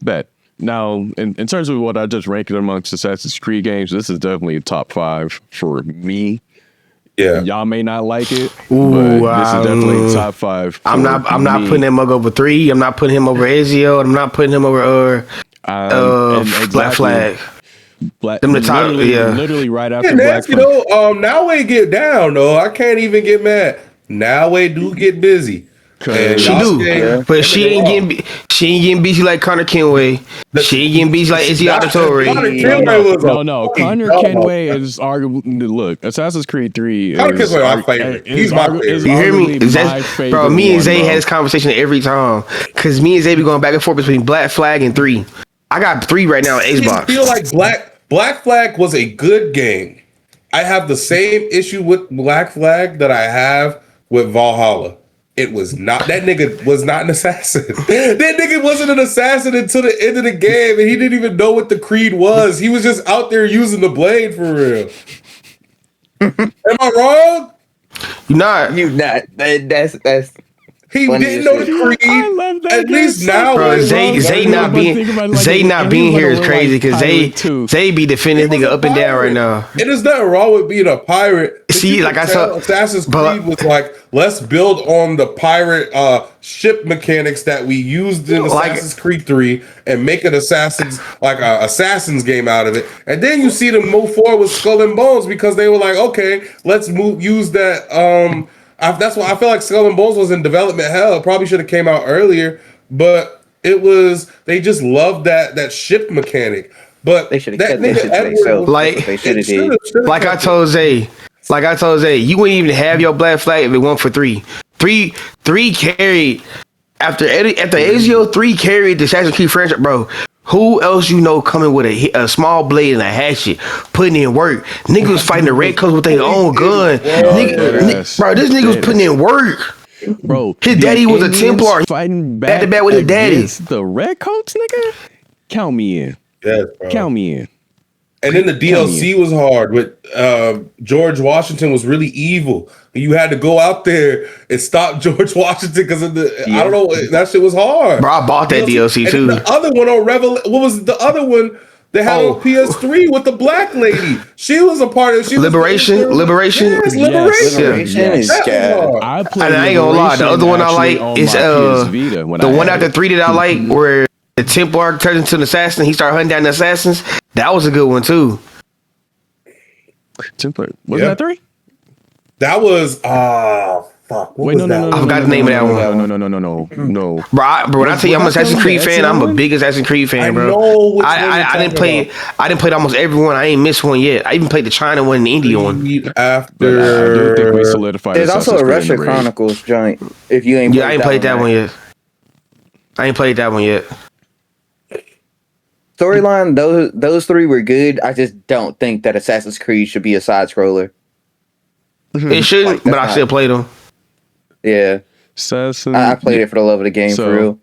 Bet. Now, in terms of what I just ranked amongst Assassin's Creed games, this is definitely a top 5 for me. Yeah, y'all may not like it, but this is definitely top 5. I'm not putting him over 3. I'm not putting him over Ezio. I'm not putting him over Black Flag. Them the top, literally right after Black Flag. Now we get down though. I can't even get mad. Now we do get busy. She do, but she ain't getting busy like Connor Kenway. She ain't getting busy like Izzy Auditore. No. Connor Kenway is arguably look. Assassin's Creed 3 Connor Kenway my favorite. He's my favorite. You hear me? Bro, me and Zay had this conversation every time because me and Zay be going back and forth between Black Flag and 3. I got 3 right now on Xbox. I feel like Black Flag was a good game. I have the same issue with Black Flag that I have with Valhalla. It was not, that nigga was not an assassin. That nigga wasn't an assassin until the end of the game, and he didn't even know what the creed was. He was just out there using the blade for real. Am I wrong? You not. That's he didn't know the creed. I love that. At least now, bro, Zay not being here is crazy because Zay be defending this nigga up and down right now. And there's nothing wrong with being a pirate. See, like I saw, Assassin's Creed was like, let's build on the pirate ship mechanics that we used in Assassin's Creed 3 and make an Assassin's game out of it. And then you see them move forward with Skull and Bones because they were like, okay, let's use that. That's why I feel like Skull and Bones was in development hell. It probably should have came out earlier, but It was they just loved that ship mechanic. But They should have that kept that nigga shit to Edward themselves. was- Like- That's what they should have Should've- did. should've Like I kept told Zay, you wouldn't even have your black flag if it went for 3. 3 carried after Ezio 3 carried the Assassin's Creed franchise, bro. Who else you know coming with a small blade and a hatchet, putting in work? Niggas was fighting the red coats with their own gun. Bro, this nigga was putting in work. Bro, His daddy was a Indians Templar. fighting Back to back back with his daddy. against the Redcoats, nigga. Count me in. Yes, bro. Count me in. And then the DLC was hard. With George Washington was really evil. You had to go out there and stop George Washington because of the. I don't know. That shit was hard. Bro, I bought that DLC And too. then the other one on What was the other one? They had on PS3 with the black lady. She was a part of. She Liberation? was, Liberation? Yes, Yes. Liberation. Liberation is That was scary. hard. I played. And I ain't gonna lie, the other one I like on is my PS Vita when the I one had after it. 3 that I like where the Templar turns into an assassin. He started hunting down the assassins. That was a good one too. Templar. Wasn't Yeah. that 3? That was fuck. What Wait, was that? I forgot the name of that one. No. Bro, when I tell you I'm an Assassin's Creed fan, I'm a big Assassin's Creed fan, bro. I know which one you're I didn't talking play. I didn't play almost every one. I ain't missed one yet. I even played the China one and the India one. After I do think we solidified. There's also a Assassin's Creed Russia in the raid. Chronicles joint. If you ain't Yeah, I ain't played that right. one yet. I ain't played that one yet. Storyline, those 3 were good. I just don't think that Assassin's Creed should be a side scroller. It shouldn't, Like, but that's I not- still played them. Yeah, Assassin. I played it for the love of the game, So- for real.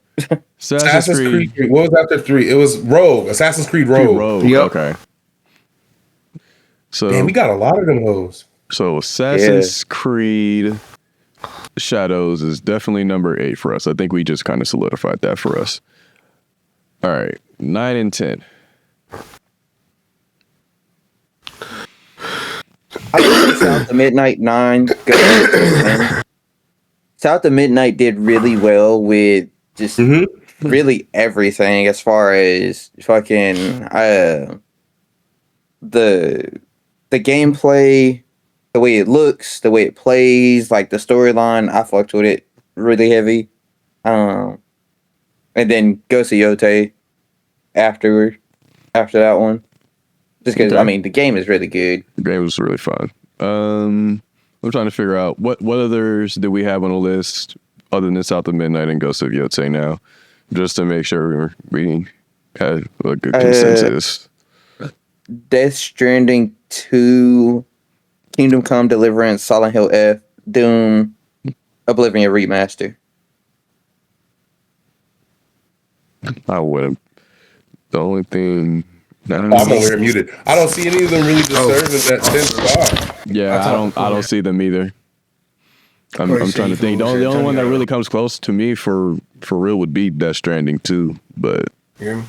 Assassin's Creed. What was after 3? It was Rogue. Assassin's Creed Rogue. Rogue. Yep. Okay. So Man, we got a lot of them hoes. So Assassin's Creed Shadows is definitely number 8 for us. I think we just kind of solidified that for us. All right, 9 and 10. I think South of Midnight 9 goes to 10. South of Midnight did really well with just really everything as far as fucking the gameplay, the way it looks, the way it plays, like the storyline. I fucked with it really heavy. And then Ghost of Yote after that one. Just because, Okay. I mean, the game is really good. The game was really fun. I'm trying to figure out what others do we have on the list other than South of Midnight and Ghost of Yote now, just to make sure we had a good consensus. Death Stranding 2, Kingdom Come Deliverance, Silent Hill F, Doom, Oblivion Remaster. I wouldn't. The only thing. I'm over here muted. I don't see any of them really deserving that 10 spot. Yeah, I don't see them either. I'm trying to think. The only one that really comes close to me for real would be Death Stranding 2, but You hear me?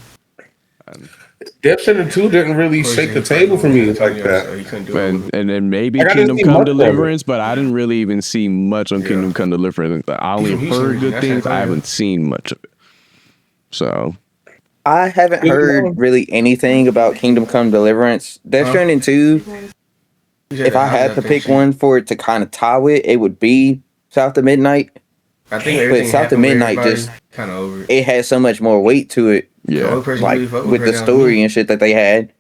Death Stranding 2 didn't really shake the table for me like that. and then maybe I gotta Kingdom see Come much of it. Deliverance, but I didn't really even see much on Kingdom Come Deliverance. I only heard good things. I haven't seen much of it. So I haven't heard really anything about Kingdom Come Deliverance. Death Stranding 2, if I had to pick one for it to kind of tie with, it would be South of Midnight. I think But everything South of happened with Midnight everybody, just kind of over it. it has so much more weight to it, yeah, like with the story and shit that they had.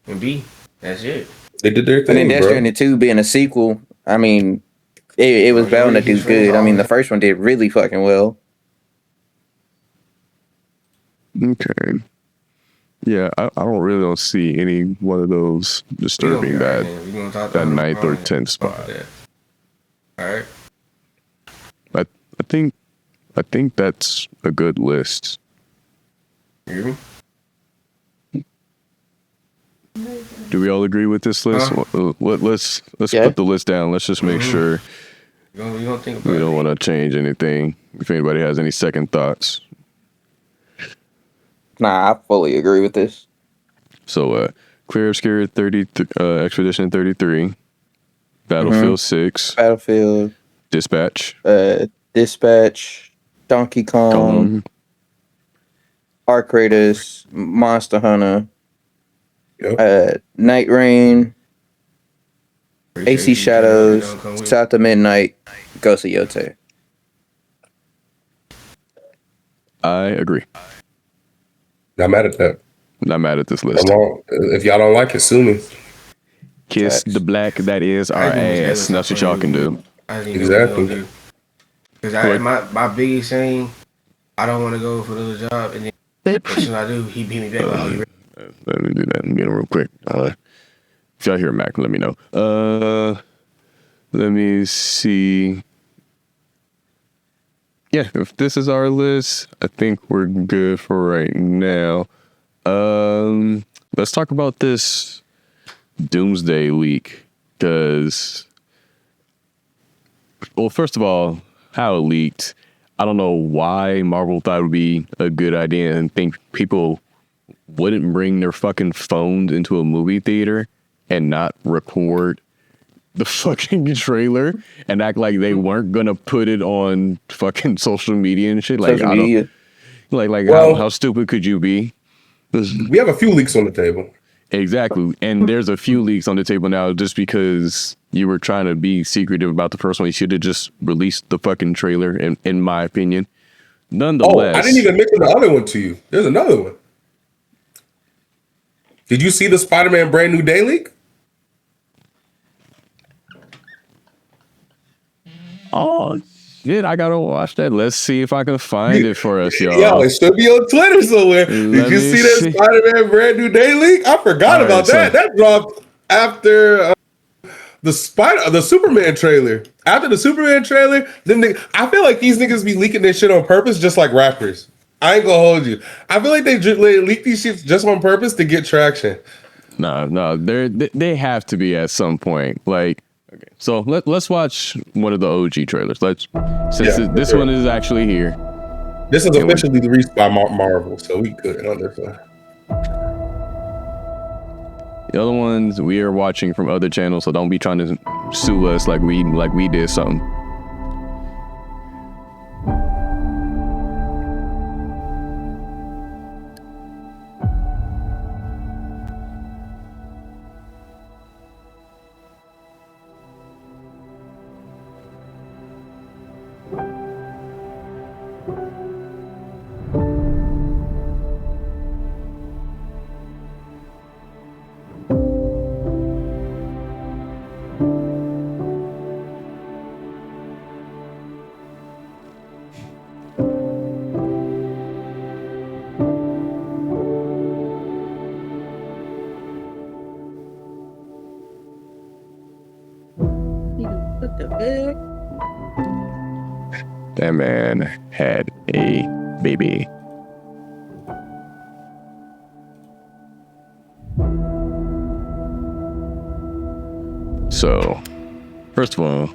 And B, that's it. They did their And then thing, Death bro. Stranding 2 being a sequel, I mean, it was bound to do good. I mean, the first one did really fucking well. okay. Yeah, I don't see any one of those disturbing that ninth or 10th spot. All right. I think that's a good list. You hear me? Do we all agree with this list? Let's Yeah. put the list down. Let's just make sure You gonna think about we it. don't want to change anything. If anybody has any second thoughts. Nah, I fully agree with this. So, Clear Obscure 30, Expedition 33, Battlefield 6, Battlefield, Dispatch, Dispatch, Donkey Kong, Arc Raiders, Monster Hunter, Night Rain, AC Shadows, South of Midnight, Ghost of Yote. I agree. Not mad at that. Not mad at this list. If y'all don't like it, sue me. Kiss the black that is our ass. That's what y'all can do. Exactly. Because my biggest thing, I don't want to go for another job, and then as soon as I do, he beat me back. Let me do that and get it real quick. If y'all hear Mac, let me know. Let me see. Yeah, if this is our list, I think we're good for right now. Let's talk about this Doomsday leak, because, well, first of all, how it leaked. I don't know why Marvel thought it would be a good idea and think people wouldn't bring their fucking phones into a movie theater and not record the fucking trailer and act like they weren't gonna put it on fucking social media and shit. Like, Social media. How stupid could you be? We have a few leaks on the table. Exactly. And there's a few leaks on the table now just because you were trying to be secretive about the first one. You should have just released the fucking trailer, in my opinion. Nonetheless. Oh, I didn't even mention the other one to you. There's another one. Did you see the Spider-Man Brand New Day leak? Oh, shit, I gotta watch that. Let's see if I can find it for us, y'all. Yo, it should be on Twitter somewhere. Did you see that Spider-Man Brand New Day leak? I forgot about that. That dropped after the Superman trailer. After the Superman trailer, I feel like these niggas be leaking this shit on purpose, just like rappers. I ain't gonna hold you. I feel like they leak these shits just on purpose to get traction. No, they have to be at some point. Like, okay, so let's watch one of the OG trailers. This one is actually here. This is officially released by Marvel, so we good on this one. The other ones we are watching from other channels, so don't be trying to sue us like we did something. That man had a baby. So, first of all,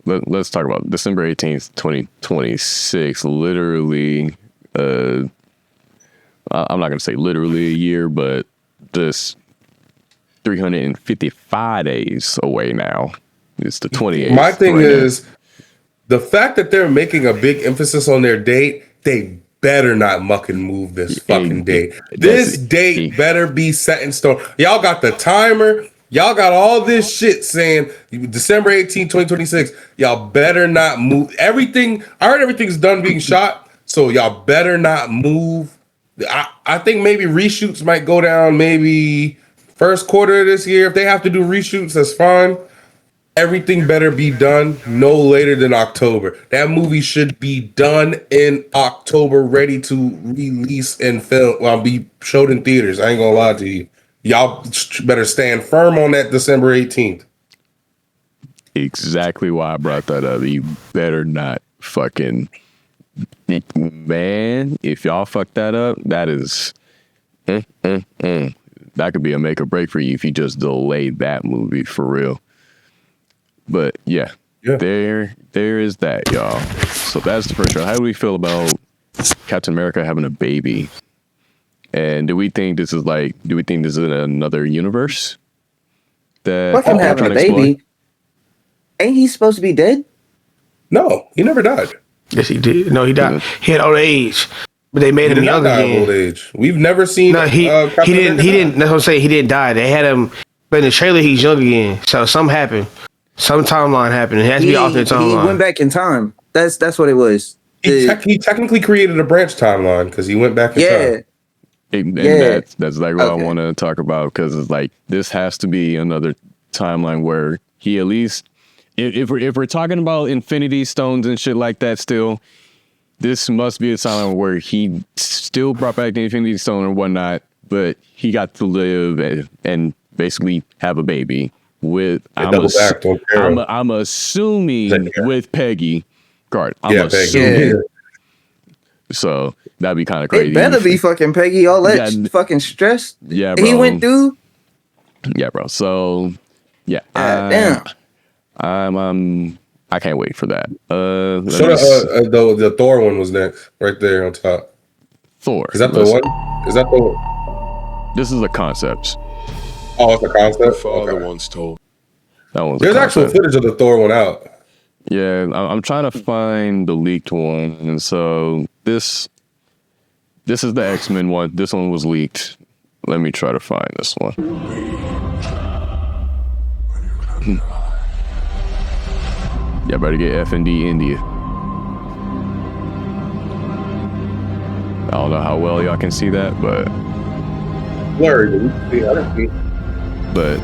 let's talk about December 18th, 2026. Literally, I'm not going to say literally a year, but just 355 days away now. It's the 28th. My thing is, the fact that they're making a big emphasis on their date, they better not mucking move this fucking date. This date better be set in stone. Y'all got the timer. Y'all got all this shit saying December 18, 2026. Y'all better not move. Everything, I heard everything's done being shot, so y'all better not move. I think maybe reshoots might go down maybe first quarter of this year. If they have to do reshoots, that's fine. Everything better be done no later than October. That movie should be done in October, ready to release and film. Well, be showed in theaters. I ain't gonna lie to you. Y'all better stand firm on that December 18th. Exactly why I brought that up. You better not fucking... Man, if y'all fuck that up, that is... That could be a make or break for you if you just delay that movie for real. But yeah, there is that, y'all. So that's the first show. How do we feel about Captain America having a baby? And do we think this is another universe? What from having a baby? Ain't he supposed to be dead? No, he never died. Yes, he did. No, he died. He had old age, but they made him young again. Old age. We've never seen. No, he didn't. He didn't. That's what I'm saying. He didn't die. They had him, but in the trailer he's young again. So something happened. Some timeline happened. It has to be alternate timeline. He went back in time. That's what it was. He technically created a branch timeline because he went back in time. And that's like what I want to talk about, because it's like this has to be another timeline where he at least, if we're talking about Infinity Stones and shit like that, still, this must be a timeline where he still brought back the Infinity Stone and whatnot, but he got to live and basically have a baby with. I'm assuming with Peggy Carter. Assuming. So that'd be kind of crazy. It better be fucking Peggy. All that fucking stress. Yeah, bro. He went through. Yeah, bro. So yeah, damn. I can't wait for that. The Thor one was next, right there on top. Thor. Is that the one? Is that the one? This is a concept. Oh, it's a concept. Father once told. That one's There's actual footage of the Thor one out. Yeah, I'm trying to find the leaked one, and so this is the X-Men one. This one was leaked. Let me try to find this one. Yeah, better get F&D India. I don't know how well y'all can see that, but blurry. But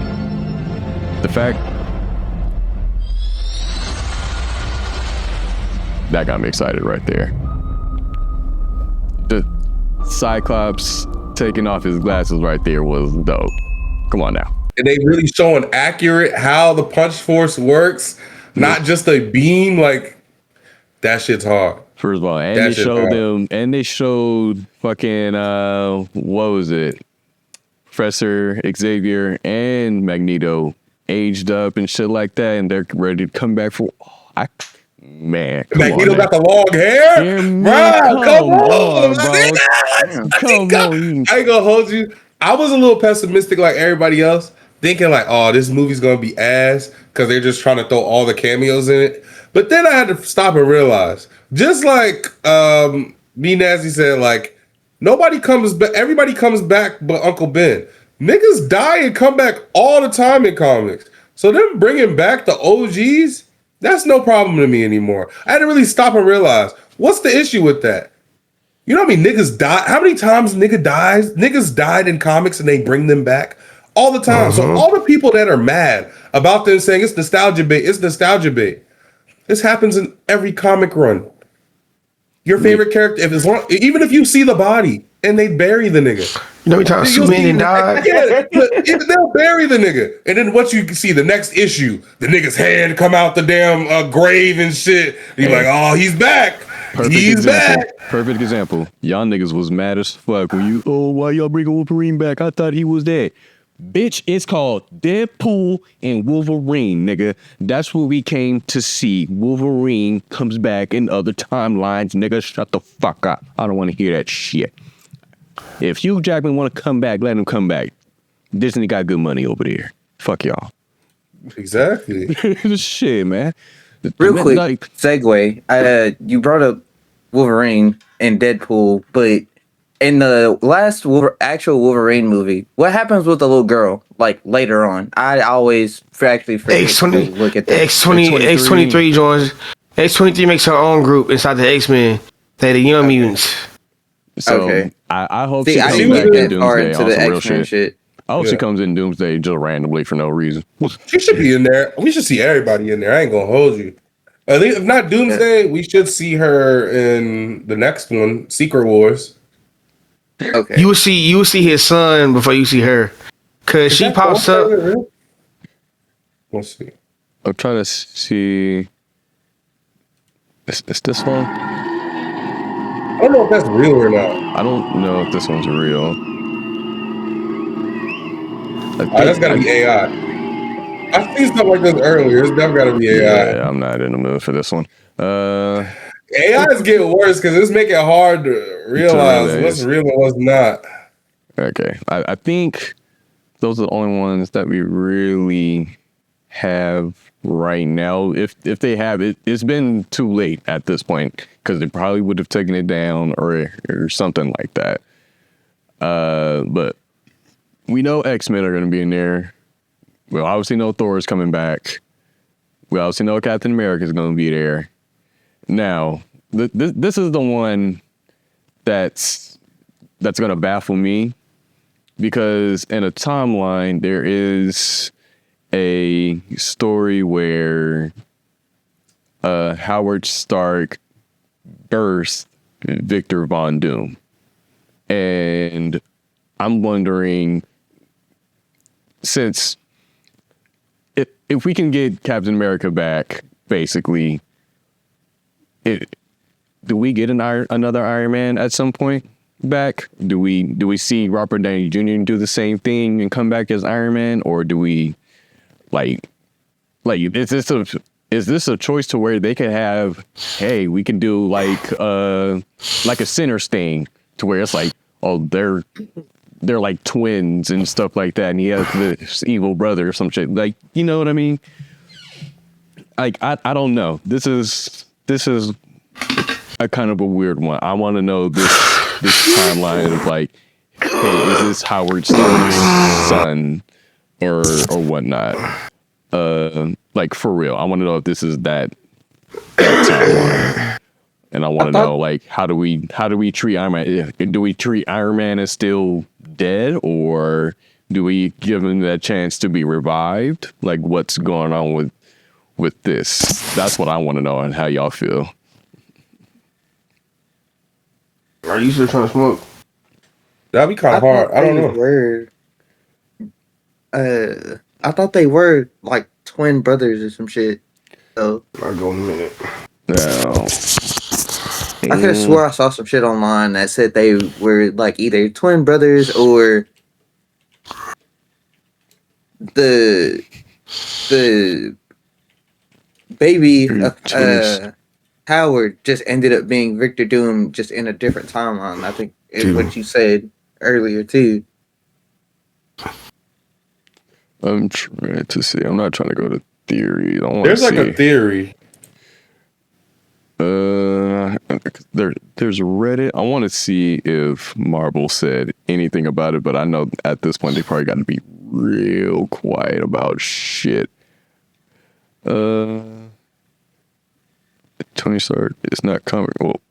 the fact that got me excited right there. The Cyclops taking off his glasses right there was dope. Come on now. And they really showing accurate how the punch force works, not just a beam. Like, that shit's hard. First of all, and they showed fucking what was it? Professor Xavier and Magneto aged up and shit like that, and they're ready to come back for. Man, Magneto got the long hair, bro. Come on, bro. I ain't gonna hold you. I was a little pessimistic, like everybody else, thinking like, "Oh, this movie's gonna be ass," because they're just trying to throw all the cameos in it. But then I had to stop and realize, just like B-Nazty said, like nobody comes back, everybody comes back, but Uncle Ben. Niggas die and come back all the time in comics. So them bringing back the OGs. That's no problem to me anymore. I had to really stop and realize, what's the issue with that? You know how many niggas die? How many times niggas died in comics and they bring them back? All the time. So all the people that are mad about them saying it's nostalgia bait, this happens in every comic run. Your favorite character, even if you see the body and they bury the nigga. You know how many times Superman died? Yeah, they'll bury the nigga. And then what you see, the next issue, the nigga's head come out the damn grave and shit. You're like, oh, he's back. He's back. Perfect example. Y'all niggas was mad as fuck when why y'all bringing Wolverine back? I thought he was dead. Bitch, it's called Deadpool and Wolverine, nigga. That's what we came to see. Wolverine comes back in other timelines, nigga. Shut the fuck up. I don't want to hear that shit. If Hugh Jackman want to come back, let him come back. Disney got good money over there. Fuck y'all. Exactly. Shit, man. Real quick segue. You brought up Wolverine and Deadpool, but in the last actual Wolverine movie, what happens with the little girl? Like later on, I always actually forget to look at that. X-23 joins. X-23 makes her own group inside the X-Men. They're the Young Mutants. So I hope she comes back in Doomsday on some real shit. I hope she comes in Doomsday just randomly for no reason. She should be in there. We should see everybody in there. I ain't gonna hold you. At least if not Doomsday, we should see her in the next one, Secret Wars. Okay. You will see his son before you see her, cause she pops up. Let's see. I'm trying to see. Is this one? I don't know if that's real or not. I don't know if this one's real. That's gotta be AI. I've seen stuff like this earlier. It's never gotta be AI. Yeah, I'm not in the mood for this one. AI is getting worse because it's making it hard to realize what's real and what's not. Okay. I think those are the only ones that we really have right now. If they have it, it's been too late at this point because they probably would have taken it down or something like that. But we know X-Men are going to be in there. We obviously know Thor is coming back. We obviously know Captain America is going to be there. Now, this is the one that's gonna baffle me, because in a timeline there is a story where Howard Stark birthed Victor Von Doom, and I'm wondering, since if we can get Captain America back, basically, do we get another Iron Man at some point back? Do we see Robert Downey Jr. do the same thing and come back as Iron Man, or do we like is this a choice to where they could have, hey, we can do like a Sinners thing, to where it's like, oh, they're like twins and stuff like that, and he has this evil brother or some shit, like, you know what I mean? Like, I don't know. This is a kind of a weird one. I want to know this timeline of like, hey, is this Howard Stark's son or whatnot? Like, for real, I want to know if this is that timeline. And I want to know, like, how do we treat Iron Man? Do we treat Iron Man as still dead, or do we give him that chance to be revived? Like, what's going on with this? That's what I want to know, and how y'all feel. Are you still trying to smoke? That'd be kind of hard. I don't know. I thought they were like twin brothers or some shit. So I'll go in a minute. No. I could have swore I saw some shit online that said they were like either twin brothers, or the baby Howard just ended up being Victor Doom, just in a different timeline. I think is what you said earlier too. I'm trying to see. I'm not trying to go to theory. There's like a theory. There's Reddit. I want to see if Marvel said anything about it, but I know at this point they probably got to be real quiet about shit. Tony Stark is not comic. Well,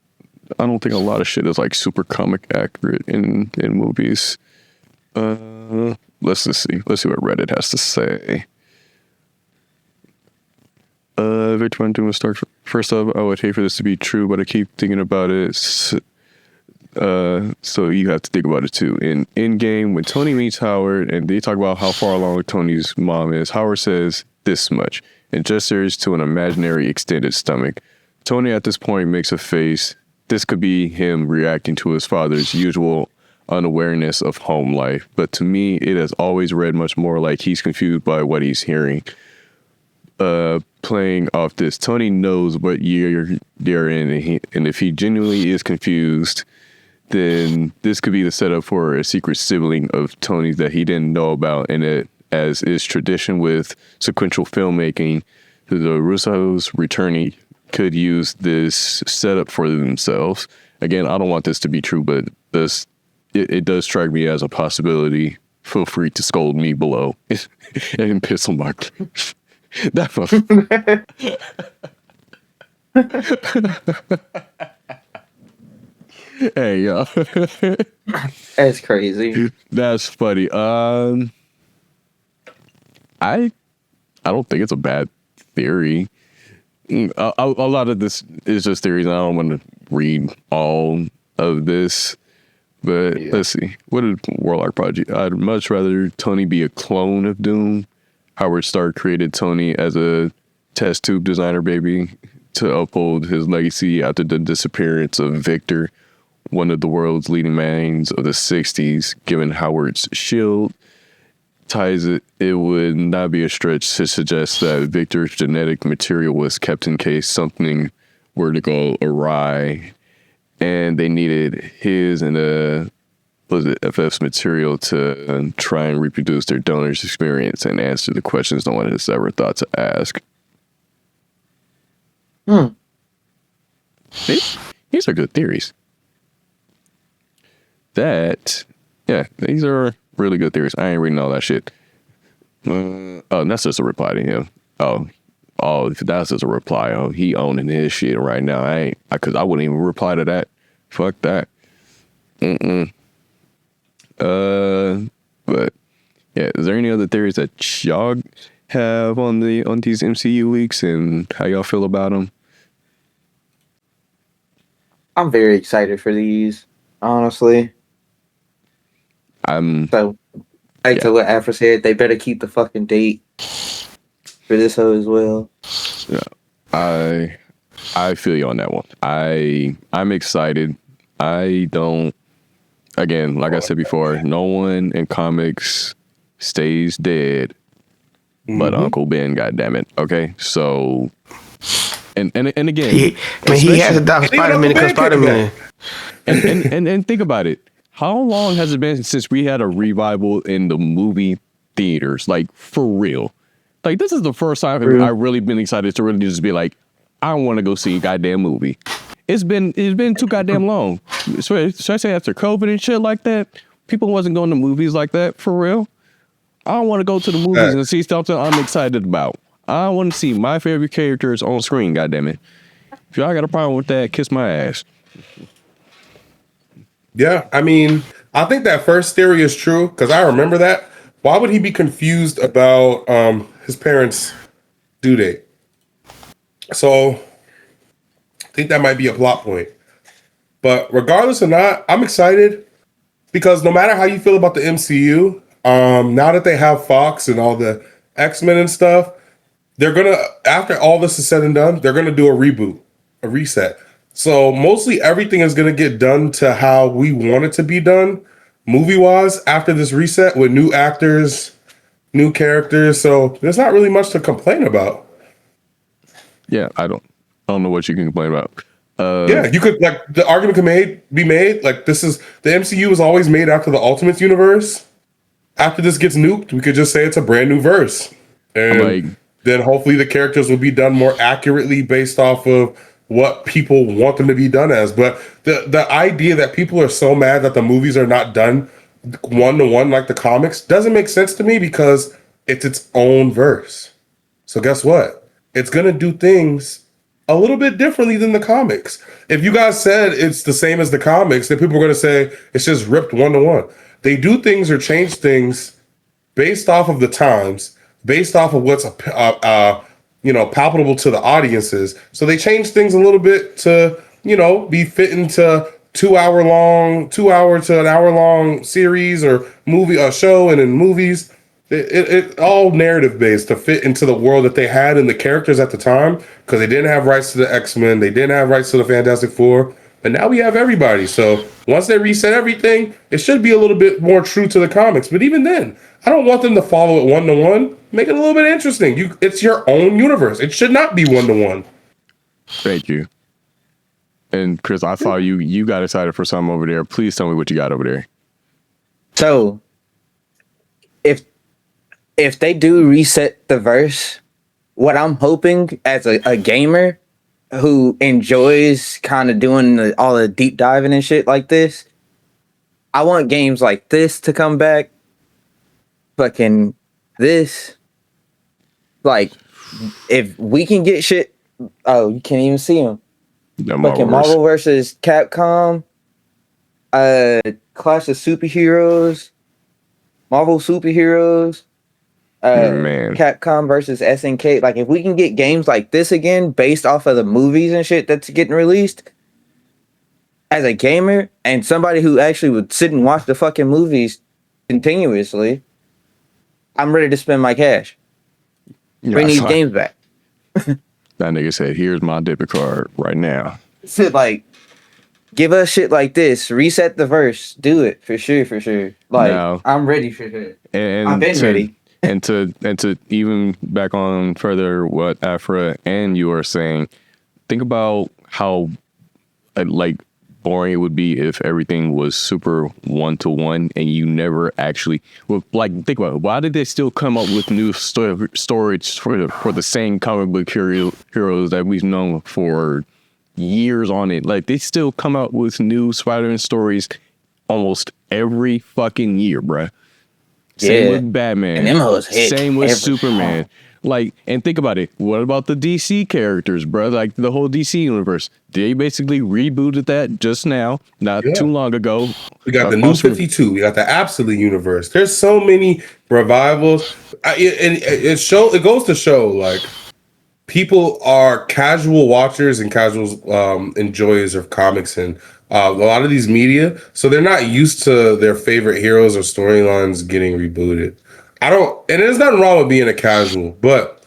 I don't think a lot of shit is like super comic accurate in movies. Let's just see. Let's see what Reddit has to say. Victor Von Doom was Stark. First off, I would hate for this to be true, but I keep thinking about it. So you have to think about it too. In Endgame, when Tony meets Howard and they talk about how far along Tony's mom is, Howard says this much and gestures to an imaginary extended stomach. Tony at this point makes a face. This could be him reacting to his father's usual unawareness of home life, but to me, it has always read much more like he's confused by what he's hearing. Playing off this, Tony knows what year they're in, and if he genuinely is confused, then this could be the setup for a secret sibling of Tony's that he didn't know about. And it, as is tradition with sequential filmmaking, the Russos returning could use this setup for themselves. Again, I don't want this to be true, but it does strike me as a possibility. Feel free to scold me below and piss on my that hey, yo. That's crazy. That's funny. I don't think it's a bad theory. A lot of this is just theories. I don't want to read all of this, but let's see. What did Warlock Project? I'd much rather Tony be a clone of Doom. Howard Stark created Tony as a test tube designer baby to uphold his legacy after the disappearance of Victor, one of the world's leading minds of the 60s. Given Howard's shield ties, it would not be a stretch to suggest that Victor's genetic material was kept in case something were to go awry, and they needed his and FF's material to try and reproduce their donor's experience and answer the questions no one has ever thought to ask. These are good theories. These are really good theories. I ain't reading all that shit. That's just a reply to him. Oh, Oh, if that's just a reply. Oh, he owning his shit right now. Because I wouldn't even reply to that. Fuck that. But yeah, is there any other theories that y'all have on these MCU leaks and how y'all feel about them? I'm very excited for these, honestly. So, like to what Afra said, they better keep the fucking date for this hoe as well. Yeah, I feel you on that one. I'm excited. I don't. Again, like I said before, no one in comics stays dead, but Uncle Ben. Goddammit. Okay, so and again, he has to die for Spider-Man because Spider-Man. And think about it. How long has it been since we had a revival in the movie theaters? Like, for real. Like, this is the first time I've really been excited to really just be like, I want to go see a goddamn movie. It's been too goddamn long. Especially after COVID and shit like that. People wasn't going to movies like that, for real. I don't want to go to the movies and see something I'm excited about. I want to see my favorite characters on screen, goddammit. If y'all got a problem with that, kiss my ass. Yeah, I mean, I think that first theory is true because I remember that. Why would he be confused about his parents' due date? So I think that might be a plot point. But regardless or not, I'm excited because no matter how you feel about the MCU, now that they have Fox and all the X-Men and stuff, they're gonna, after all this is said and done, they're gonna do a reboot, a reset. So mostly everything is going to get done to how we want it to be done, movie-wise, after this reset with new actors, new characters. So there's not really much to complain about. Yeah, I don't know what you can complain about. Yeah, you could, like, the argument can be made, like, the MCU was always made after the Ultimate Universe. After this gets nuked, we could just say it's a brand new verse. And then hopefully the characters will be done more accurately based off of what people want them to be done as. But the idea that people are so mad that the movies are not done one-to-one like the comics doesn't make sense to me because it's its own verse. So guess what? It's going to do things a little bit differently than the comics. If you guys said it's the same as the comics, then people are going to say it's just ripped one-to-one. They do things or change things based off of the times, based off of what's palpable to the audiences. So they change things a little bit to, be fit into 2 hour to an hour long series or movie, a show, and in movies. It all narrative based to fit into the world that they had and the characters at the time, because they didn't have rights to the X-Men, they didn't have rights to the Fantastic Four, but now we have everybody. So once they reset everything, it should be a little bit more true to the comics. But even then, I don't want them to follow it one-to-one. Make it a little bit interesting. It's your own universe. It should not be one-to-one. Thank you. And Chris, I saw you got excited for something over there. Please tell me what you got over there. So, if they do reset the verse, what I'm hoping as a gamer who enjoys kind of doing all the deep diving and shit like this, I want games like this to come back. Fucking this. Like, if we can get shit. Oh, you can't even see them. Fucking Marvel versus Capcom. Clash of Superheroes. Marvel Superheroes. Capcom versus SNK. Like, if we can get games like this again based off of the movies and shit that's getting released, as a gamer and somebody who actually would sit and watch the fucking movies continuously, I'm ready to spend my cash. Bring these games back. That nigga said, here's my debit card right now. So, like, give us shit like this. Reset the verse. Do it for sure. Like, now, I'm ready for it. I've been ready. And to even back on further what Afra and you are saying, think about how boring it would be if everything was super one-to-one and you never actually think about it. Why did they still come up with new storage for the same comic book heroes that we've known for years on it? Like, they still come out with new Spider-Man stories almost every fucking year, bruh. Same with Batman. Same with Superman. Like, and think about it. What about the DC characters, bro? Like the whole DC universe. They basically rebooted that just now, not too long ago. We got the new 52. We got the Absolute Universe. There's so many revivals. It goes to show like people are casual watchers and casual enjoyers of comics and a lot of these media. So they're not used to their favorite heroes or storylines getting rebooted. And there's nothing wrong with being a casual, but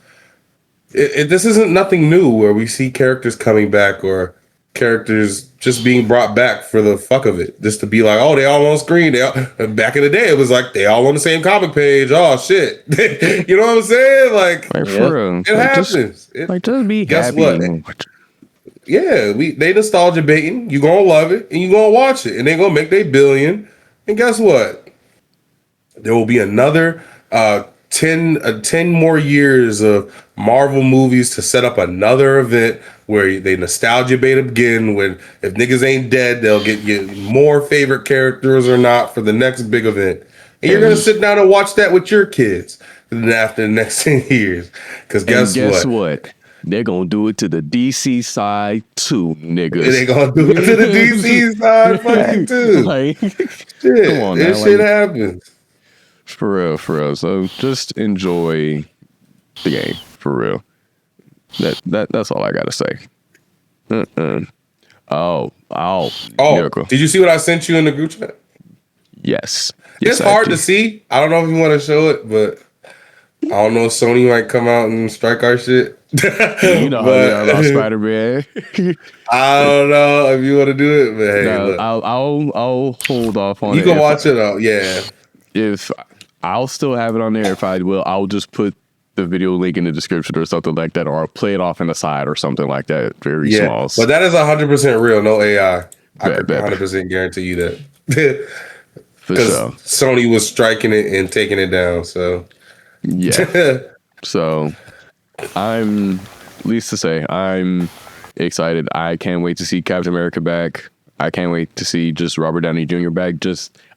this isn't nothing new where we see characters coming back or characters just being brought back for the fuck of it, just to be like, oh, they all on screen. Back in the day, it was like they all on the same comic page. Oh shit, you know what I'm saying? Like for real. It happens. Just be guess happy. What? Yeah, they nostalgia baiting. You gonna love it and you gonna watch it, and they gonna make their billion. And guess what? There will be another 10 more years of Marvel movies to set up another event where they nostalgia bait again. When if niggas ain't dead, they'll get you more favorite characters or not for the next big event. And you're gonna sit down and watch that with your kids after the next 10 years. Because guess what? They're gonna do it to the DC side too, niggas. They gonna do it to the DC side, fuck you too. Like, shit, come on, this shit happens. For real. So just enjoy the game, for real. That's all I gotta say. Oh, miracle. Did you see what I sent you in the group chat? Yes. It's hard to see. I don't know if you want to show it, but I don't know if Sony might come out and strike our shit. You know how they are about Spider-Man. I don't know if you want to do it, but hey, look. I'll hold off on it. You can watch it out, yeah. If I'll still have it on there, if I will, I'll just put the video link in the description or something like that, or I'll play it off in the side or something like that. Very small. But that is 100% real, no AI. I can 100% guarantee you that. Because Sony was striking it and taking it down, so yeah. So I'm excited. I can't wait to see Captain America back. I can't wait to see just Robert Downey Jr. back.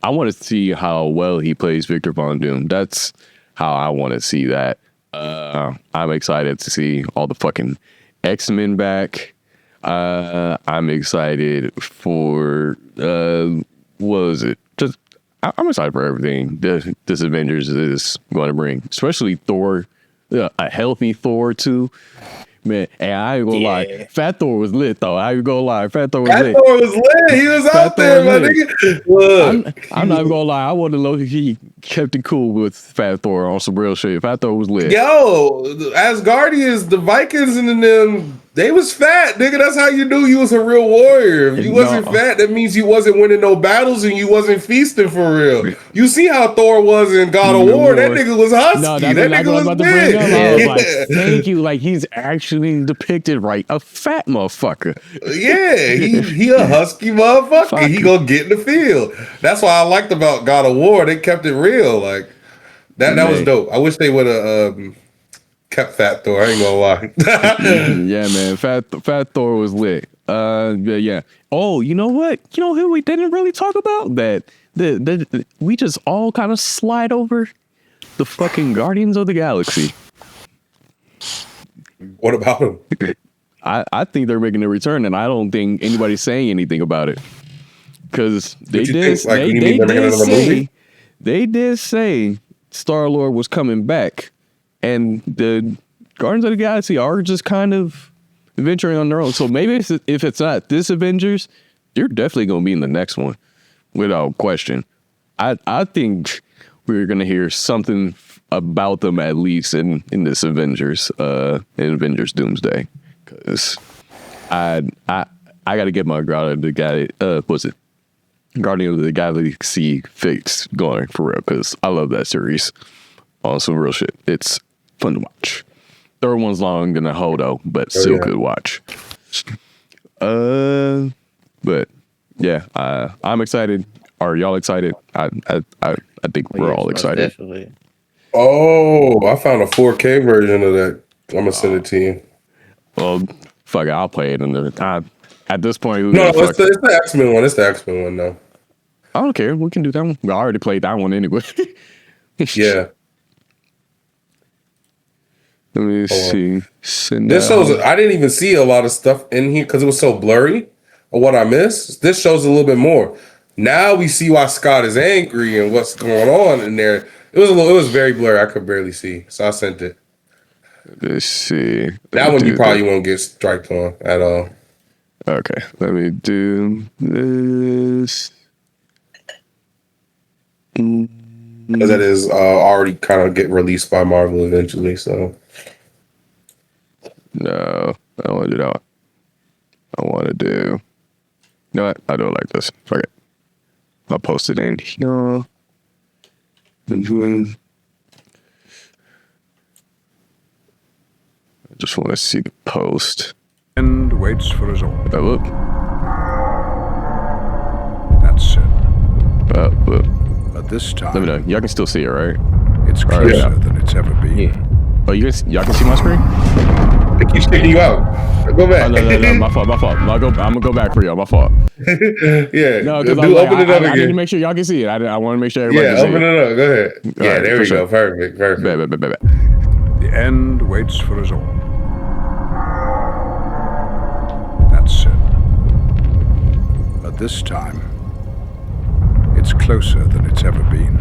I want to see how well he plays Victor Von Doom. That's how I want to see that. I'm excited to see all the fucking X-Men back. I'm excited for what is it? I'm excited for everything this Avengers is going to bring, especially Thor, a healthy Thor too. Man, and I ain't gonna lie, Fat Thor was lit though. I ain't gonna lie, Fat Thor was lit. Fat Thor was lit. He was out there, my nigga. Look. I'm not gonna lie. I want to know if he kept it cool with Fat Thor on some real shit. Fat Thor was lit. Yo, Asgardians, the Vikings and them, they was fat, nigga. That's how you knew you was a real warrior. If you wasn't fat, that means you wasn't winning no battles and you wasn't feasting for real. You see how Thor was in God of War? That nigga was husky. No, that nigga was big. I was like, thank you. Like, he's actually depicted right. A fat motherfucker. Yeah, he a husky motherfucker. He gonna get in the field. That's why I liked about God of War. They kept it real. Like that was dope. I wish they would have kept Fat Thor. I ain't gonna lie. Yeah, man. Fat Thor was lit. Yeah. Oh, you know what? You know who we didn't really talk about? That we just all kind of slide over the fucking Guardians of the Galaxy. What about them? I think they're making a return, and I don't think anybody's saying anything about it. Because they did say Star-Lord was coming back, and the Guardians of the Galaxy are just kind of venturing on their own. So maybe if it's not this Avengers, they're definitely going to be in the next one, without question. I think we're going to hear something about them at least in this Avengers, in Avengers Doomsday, because I got to get my Guardian of the Galaxy fix going for real, because I love that series on some real shit. It's fun to watch. Third one's long than a hoe though, but still good watch. But yeah, I'm excited. Are y'all excited? I think we're all excited. Definitely. Oh, I found a 4K version of that. I'm gonna send it to you. Well, fuck it, I'll play it. At this point, it's the X-Men one. It's the X-Men one, though. I don't care. We can do that one. We already played that one anyway. Yeah. Let me see. This shows. I didn't even see a lot of stuff in here because it was so blurry. Or what I missed. This shows a little bit more. Now we see why Scott is angry and what's going on in there. It was very blurry. I could barely see, so I sent it. Let's see. That one you probably won't get striked on at all. Okay, let me do this. Because that is already kind of get released by Marvel eventually. So no, I don't want to do that one. I want to do. You know what? I'll do it like this. Fuck it. I'll post it in here. I just want to see the post. And waits for us all. Oh, look. That's it. Look. But this time, Let me know. Y'all can still see it, right? it's All closer right. than it's ever been. yeah, Oh, y'all can see my screen? it keeps kicking you out. Go back. Oh, no, my fault. I'm gonna go back for y'all. My fault. Yeah, No, because open it up I need to again. make sure y'all can see it. I want to make sure everybody Yeah, can see open it. it up. Go ahead. Yeah, right, there for we sure. go. Perfect. Bet. The end waits for us all. That's it. But this time, it's closer than it's ever been.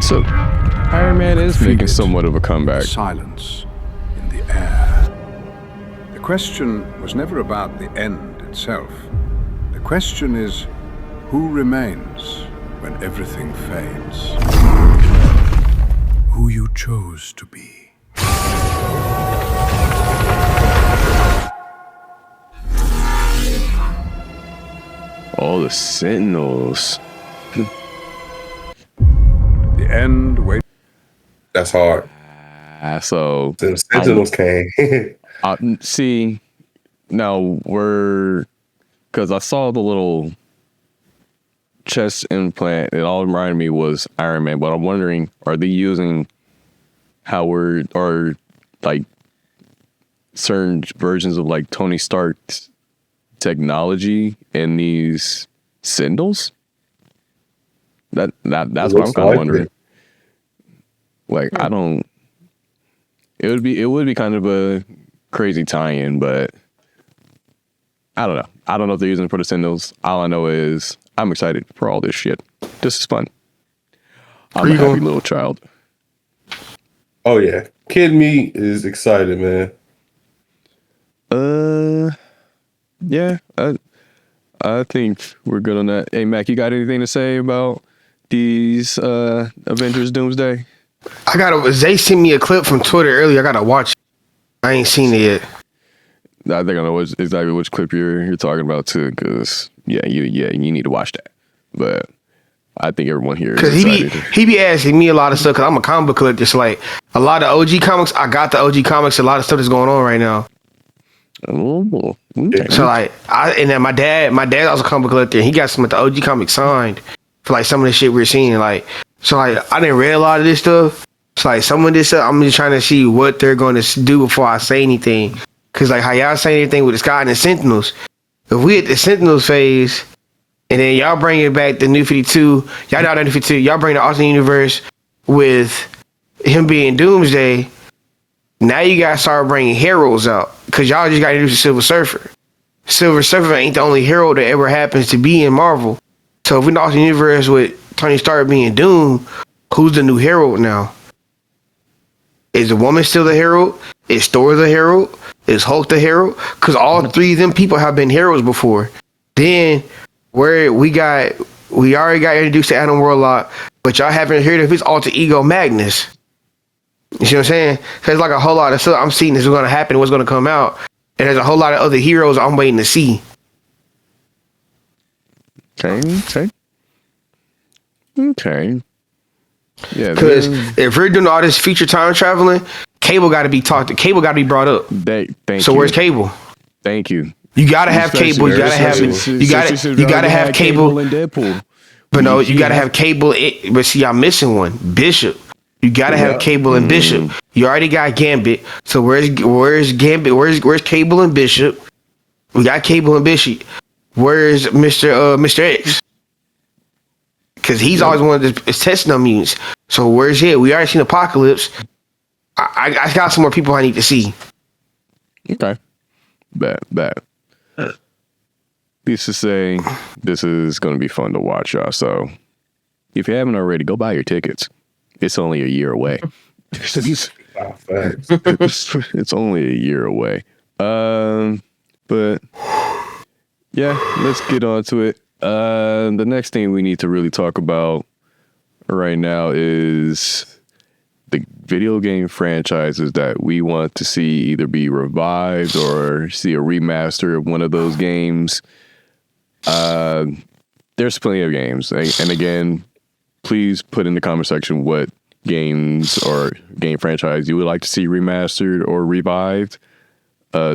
So, Iron Man is Feel making it. somewhat of a comeback. Silence in the air. The question was never about the end itself. The question is, who remains when everything fades? Who you chose to be. All the Sentinels. The end waits. That's hard. So The Sentinels came. see, now because I saw the little chest implant. It all reminded me was Iron Man, but I'm wondering, are they using Howard or like certain versions of like Tony Stark's technology in these Sentinels? That's what I'm Looks kind of like wondering. it. Like I don't. It would be kind of a crazy tie-in, but I don't know. I don't know if they're using it for the Sentinels. All I know is I'm excited for all this shit. This is fun. I'm a happy little child. Oh yeah, Kid Me is excited, man. Yeah. I think we're good on that. Hey Mac, you got anything to say about these Avengers Doomsday? Zay sent me a clip from Twitter earlier. I gotta watch it. I ain't seen it yet. I think I know exactly which clip you're talking about too, because you need to watch that. But I think everyone here is Cause excited. he be asking me a lot of stuff. Cause I'm a comic book collector. So like a lot of OG comics, I got the OG comics. A lot of stuff that's going on right now. Oh, okay. So like then my dad also a comic book collector. And he got some of the OG comics signed for like some of the shit we're seeing. Like so like I didn't read a lot of this stuff. So like some of this stuff, I'm just trying to see what they're going to do before I say anything. Cause like how y'all say anything with the Sky and the Sentinels. If we at the Sentinels phase, and then y'all bring it back to New 52, y'all down to New 52, y'all bring the alternate universe with him being Doomsday. Now you guys start bringing heroes out because y'all just got introduced to Silver Surfer. Silver Surfer ain't the only hero that ever happens to be in Marvel. So if we in the alternate universe with Tony Stark being Doom, who's the new hero now? Is the woman still the hero? Is Thor the hero? Is Hulk the hero? Because all three of them people have been heroes before. Then where we already got introduced to Adam Warlock, but y'all haven't heard of his alter ego Magnus. You see what I'm saying? So there's like a whole lot of stuff I'm seeing this is going to happen, what's going to come out, and there's a whole lot of other heroes I'm waiting to see. Okay. Yeah, Because if we're doing all this future time traveling, Cable got to be Cable got to be brought up. So where's Cable? Thank you. You gotta have Cable. You gotta have Cable in Deadpool. But no, you gotta have Cable. But see, I'm missing one. Bishop. You gotta have Cable and Bishop. You already got Gambit. So where's Gambit? Where's Cable and Bishop? We got Cable and Bishop. Where's Mr. X? because he's always wanted to test no mutants. So where's he? We already seen Apocalypse. I got some more people I need to see. Okay. Bad. Needs to say this is going to be fun to watch, y'all. So if you haven't already, go buy your tickets. It's only a year away. It's only a year away. But yeah, let's get on to it. The next thing we need to really talk about right now is the video game franchises that we want to see either be revived or see a remaster of one of those games. There's plenty of games. And again, please put in the comment section what games or game franchise you would like to see remastered or revived,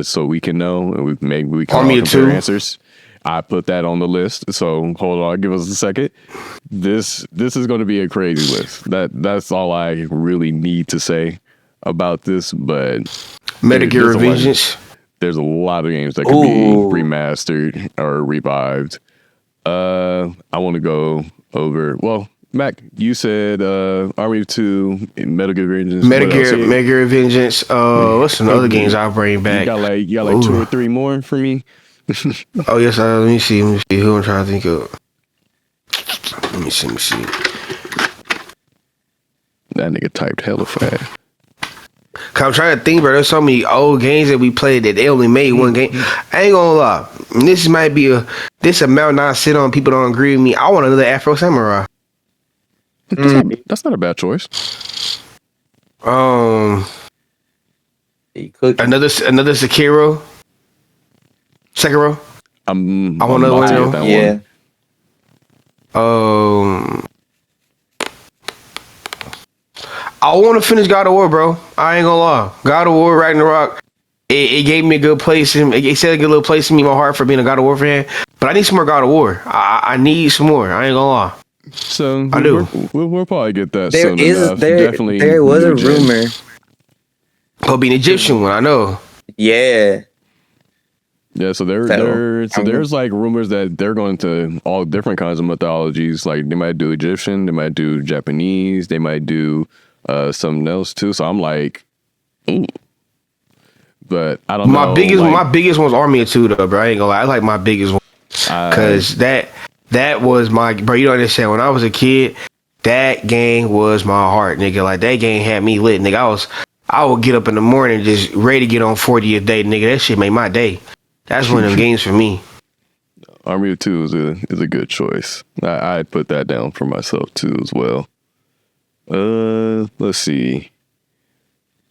so we can know and maybe we can all compare answers. I put that on the list, so hold on, give us a second. This is going to be a crazy list. That's all I really need to say about this. But Metal Gear Revengeance. There's a lot of games that could be remastered or revived. I want to go over. Well, Mac, you said Army of Two, Metal Gear Revengeance. Metal Gear Revengeance. What's some other games I'll bring back? You got like 2 or 3 more for me. Oh yes, let me see who I'm trying to think of. Let me see. That nigga typed hella fast. Cause I'm trying to think, bro. There's so many old games that we played that they only made one game. I ain't gonna lie. This might be this amount I sit on. People don't agree with me. I want another Afro Samurai. That's not a bad choice. Another Sekiro. I want another one. Yeah. I want to finish God of War, bro. I ain't gonna lie. God of War, Ragnarok. It gave me a good place. It set a good little place in me, in my heart, for being a God of War fan. But I need some more God of War. I need some more. I ain't gonna lie. So I do. We'll probably get that There soon is enough. Definitely there was a rumor. It'll be an Egyptian one. I know. Yeah. Yeah, so there's like rumors that they're going to all different kinds of mythologies. Like they might do Egyptian, they might do Japanese, they might do something else too. So I'm like, ooh. But I don't know. My biggest one's Army of Two, though, bro. I ain't gonna lie. I like my biggest one because that was my bro. You don't understand. When I was a kid, that game was my heart, nigga. Like that game had me lit, nigga. I would get up in the morning just ready to get on 40th day, nigga. That shit made my day. That's one of them games for me. Army of Two is a good choice. I'd put that down for myself too as well. Let's see.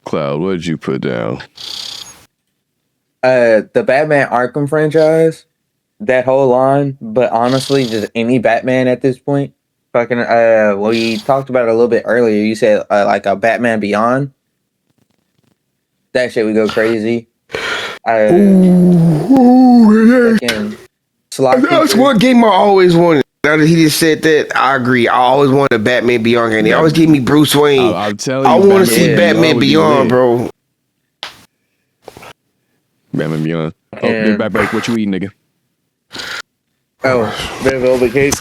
Cloud, what did you put down? The Batman Arkham franchise, that whole line, but honestly, just any Batman at this point. Fucking, we talked about it a little bit earlier. You said like a Batman Beyond. That shit would go crazy. That's one game I always wanted. Now that he just said that, I agree. I always wanted a Batman Beyond game. They always give me Bruce Wayne. I'm telling you, I want to see Batman Beyond, bro. Batman Beyond. Oh, big back break. What you eating, nigga? Oh, bit of velvet cake.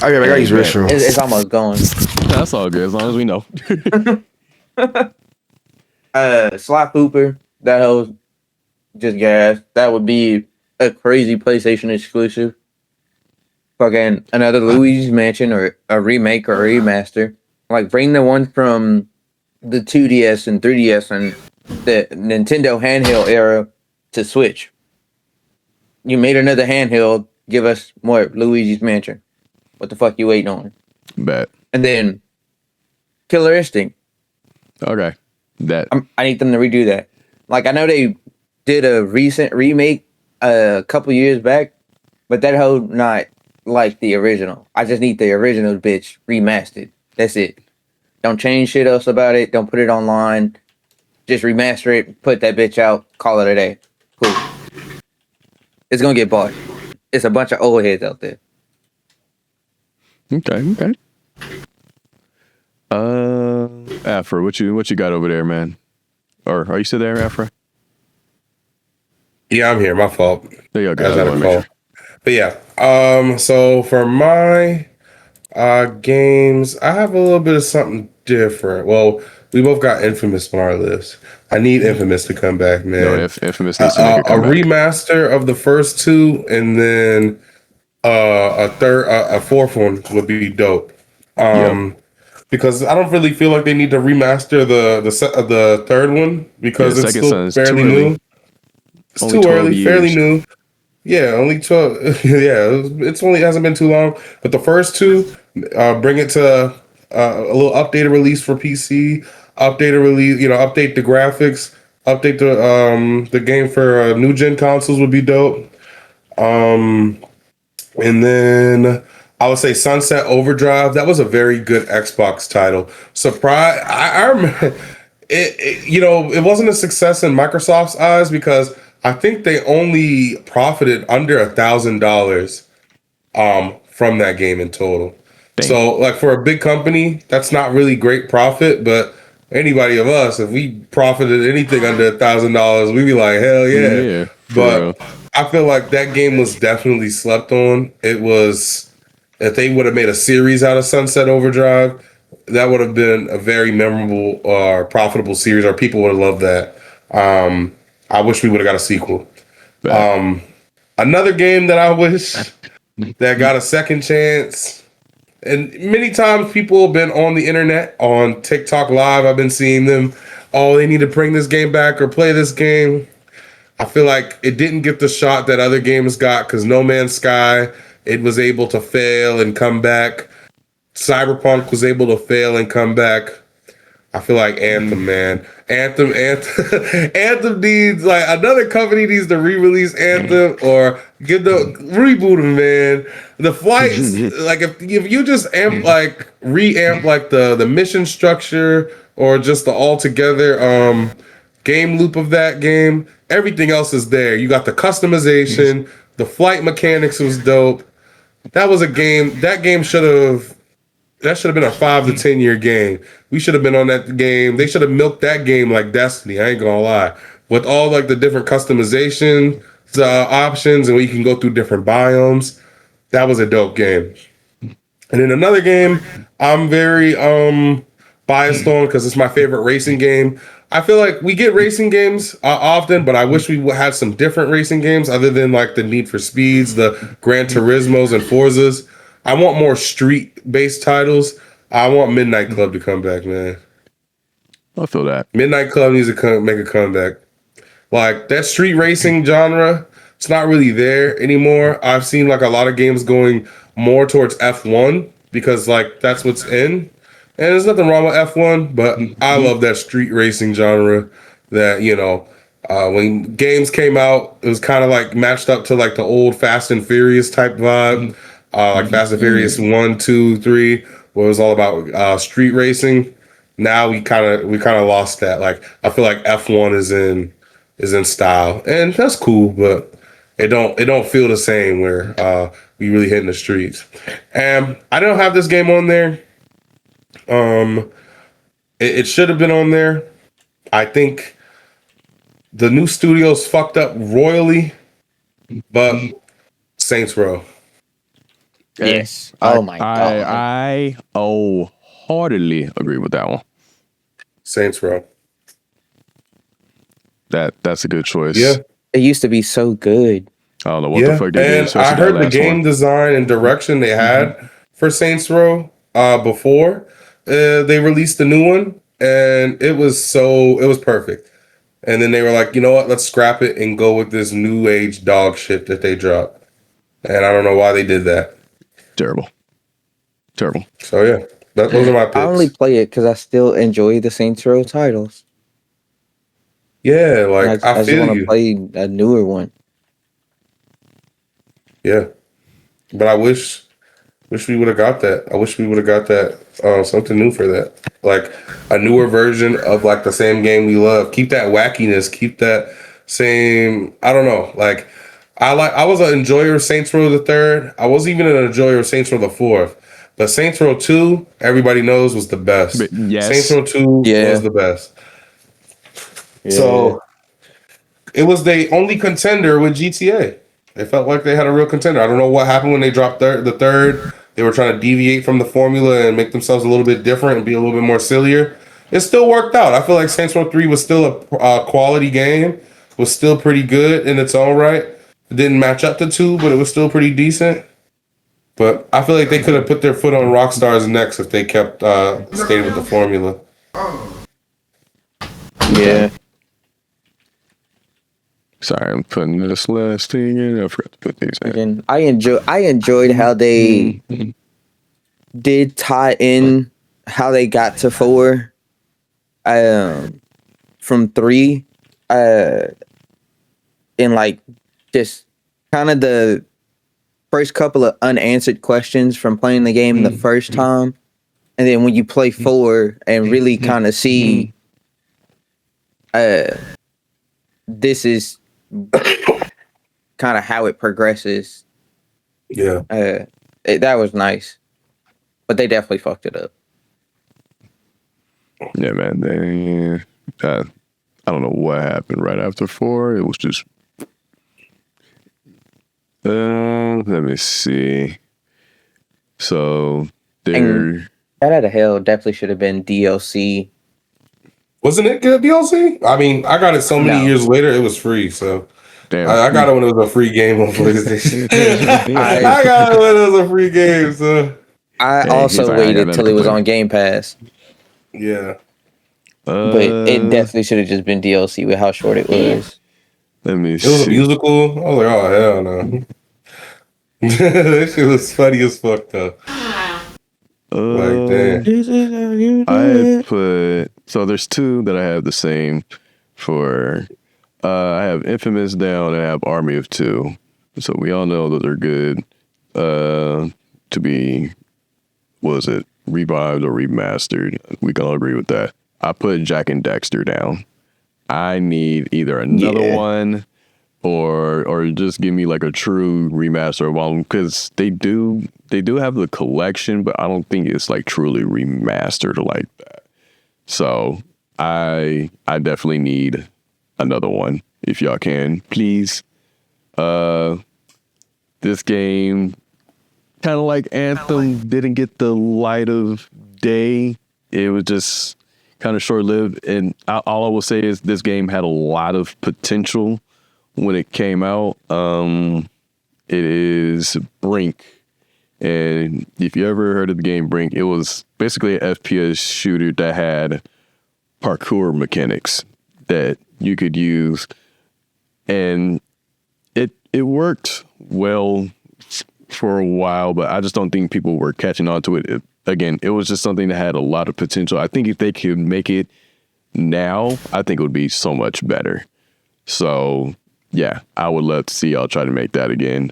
I got these restrooms. It's almost gone. That's all good as long as we know. Sly Cooper, that whole just gas. That would be a crazy PlayStation exclusive. Fucking another Luigi's Mansion or a remake or a remaster. Like bring the one from the 2DS and 3DS and the Nintendo handheld era to Switch. You made another handheld. Give us more Luigi's Mansion. What the fuck you waiting on? Bet. And then Killer Instinct. Okay. I need them to redo that. Like I know they did a recent remake a couple years back, but that whole not like the original. I just need the original bitch remastered. That's it. Don't change shit else about it. Don't put it online. Just remaster it. Put that bitch out. Call it a day. Cool. It's gonna get bought. It's a bunch of old heads out there. Okay. Afra, what you got over there, man? Or are you still there, Afra? Yeah, I'm here. My fault. There you go. I was at a call. But yeah, so for my Games. I have a little bit of something different. Well, we both got Infamous on our list. I need Infamous to come back, man. No, if Infamous needs to make a A comeback. remaster of the first two, and then a fourth one would be dope. Because I don't really feel like they need to remaster the third one because Yeah, it's Second still Son is fairly too early. new. It's Only too 12 early, years. fairly new. Yeah, only 12. Yeah, it's only hasn't been too long. But the first two, bring it to a little updated release for PC, updated release, update the graphics, update the game for new gen consoles would be dope. And then I would say Sunset Overdrive. That was a very good Xbox title. Surprise! I remember it wasn't a success in Microsoft's eyes because I think they only profited under $1,000 from that game in total. Dang. So like for a big company, that's not really great profit, but anybody of us, if we profited anything under $1,000, we'd be like, hell yeah. Yeah, for But real. I feel like that game was definitely slept on. It was, if they would have made a series out of Sunset Overdrive, that would have been a very memorable or profitable series, or people would have loved that. I wish we would have got a sequel. Another game that I wish that got a second chance, and many times people have been on the internet, on TikTok Live, I've been seeing them, oh, they need to bring this game back or play this game. I feel like it didn't get the shot that other games got because No Man's Sky, it was able to fail and come back. Cyberpunk was able to fail and come back. I feel like Anthem, man. Anthem needs, like, another company needs to re-release Anthem or reboot them, man. The flights, like, if you just reamp like the mission structure or just the altogether game loop of that game, everything else is there. You got the customization, the flight mechanics was dope. That was a game. That game should have been a 5 to 10 year game. We should have been on that game. They should have milked that game like Destiny. I ain't gonna lie, with all like the different customization options, and we can go through different biomes. That was a dope game. And then another game I'm very biased on because it's my favorite racing game. I feel like we get racing games often, but I wish we would have some different racing games other than like the Need for Speeds, the Gran Turismos, and Forzas. I want more street-based titles. I want Midnight Club to come back, man. I feel that. Midnight Club needs to make a comeback. Like, that street racing genre, it's not really there anymore. I've seen like a lot of games going more towards F1 because like that's what's in. And there's nothing wrong with F1, but I love that street racing genre that, when games came out, it was kind of like matched up to like the old Fast and Furious type vibe. Like Fast and Furious 1, 2, 3, where it was all about street racing. Now we kind of lost that. Like I feel like F1 is in style, and that's cool, but it don't feel the same where we really hit in the streets. And I don't have this game on there. It should have been on there. I think the new studios fucked up royally, but Saints Row. Yes. Oh my god. I wholeheartedly agree with that one. Saints Row. That's a good choice. Yeah. It used to be so good. I don't know what the fuck they did. And especially I that heard the last game one. design and direction they had for Saints Row before they released the new one, and it was perfect. And then they were like, you know what? Let's scrap it and go with this new age dog shit that they dropped. And I don't know why they did that. Terrible. So yeah, those are my picks. I only play it because I still enjoy the Saints Row titles. Yeah, like I just feel want you. to play a newer one. Yeah, but I wish we would have got that. I wish we would have got that something new for that, like a newer version of like the same game we love. Keep that wackiness. Keep that same. I don't know. Like I was an enjoyer of Saints Row the Third. I wasn't even an enjoyer of Saints Row the Fourth. But Saints Row 2, everybody knows, was the best. But yes. Saints Row 2 was the best. Yeah. So it was the only contender with GTA. It felt like they had a real contender. I don't know what happened when they dropped the third. they were trying to deviate from the formula and make themselves a little bit different and be a little bit more sillier. It still worked out. I feel like Saints Row 3 was still a quality game, was still pretty good in its own right. It didn't match up to 2, but it was still pretty decent. But I feel like they could have put their foot on Rockstar's necks if they kept stayed with the formula. Yeah. Sorry, I'm putting this last thing in. I forgot to put these in. Again, I enjoyed how they did tie in how they got to 4 from 3 in like just kind of the first couple of unanswered questions from playing the game the first time, and then when you play 4 and really kind of see this is kind of how it progresses. Yeah. That was nice, but they definitely fucked it up. Yeah, man. I don't know what happened right after 4. It was just. Let me see. So there. Bat Out of Hell definitely should have been DLC. Wasn't it good DLC? I mean, I got it so many years later. It was free, so. Damn. I got it when it was a free game on PlayStation. I got it when it was a free game, so. I also waited till it was on Game Pass. Yeah. But it definitely should have just been DLC with how short it was. Let me see. It was a musical. I was like, oh, hell no. That shit was funny as fuck, though. Like, damn. I put. So there's 2 that I have the same for. I have Infamous down and I have Army of 2. So we all know that they're good to be, was it revived or remastered? We can all agree with that. I put Jack and Dexter down. I need either another one or just give me like a true remaster of one, because they do have the collection, but I don't think it's like truly remastered like that. So I definitely need another one if y'all can, please. This game, kind of like Anthem, didn't get the light of day. It was just kind of short-lived, and all I will say is this game had a lot of potential when it came out. It is Brink, and if you ever heard of the game Brink, it was basically an FPS shooter that had parkour mechanics that you could use, and it worked well for a while, but I just don't think people were catching on to it. Again, it was just something that had a lot of potential. I think if they could make it now, I think it would be so much better. So, yeah, I would love to see y'all try to make that again.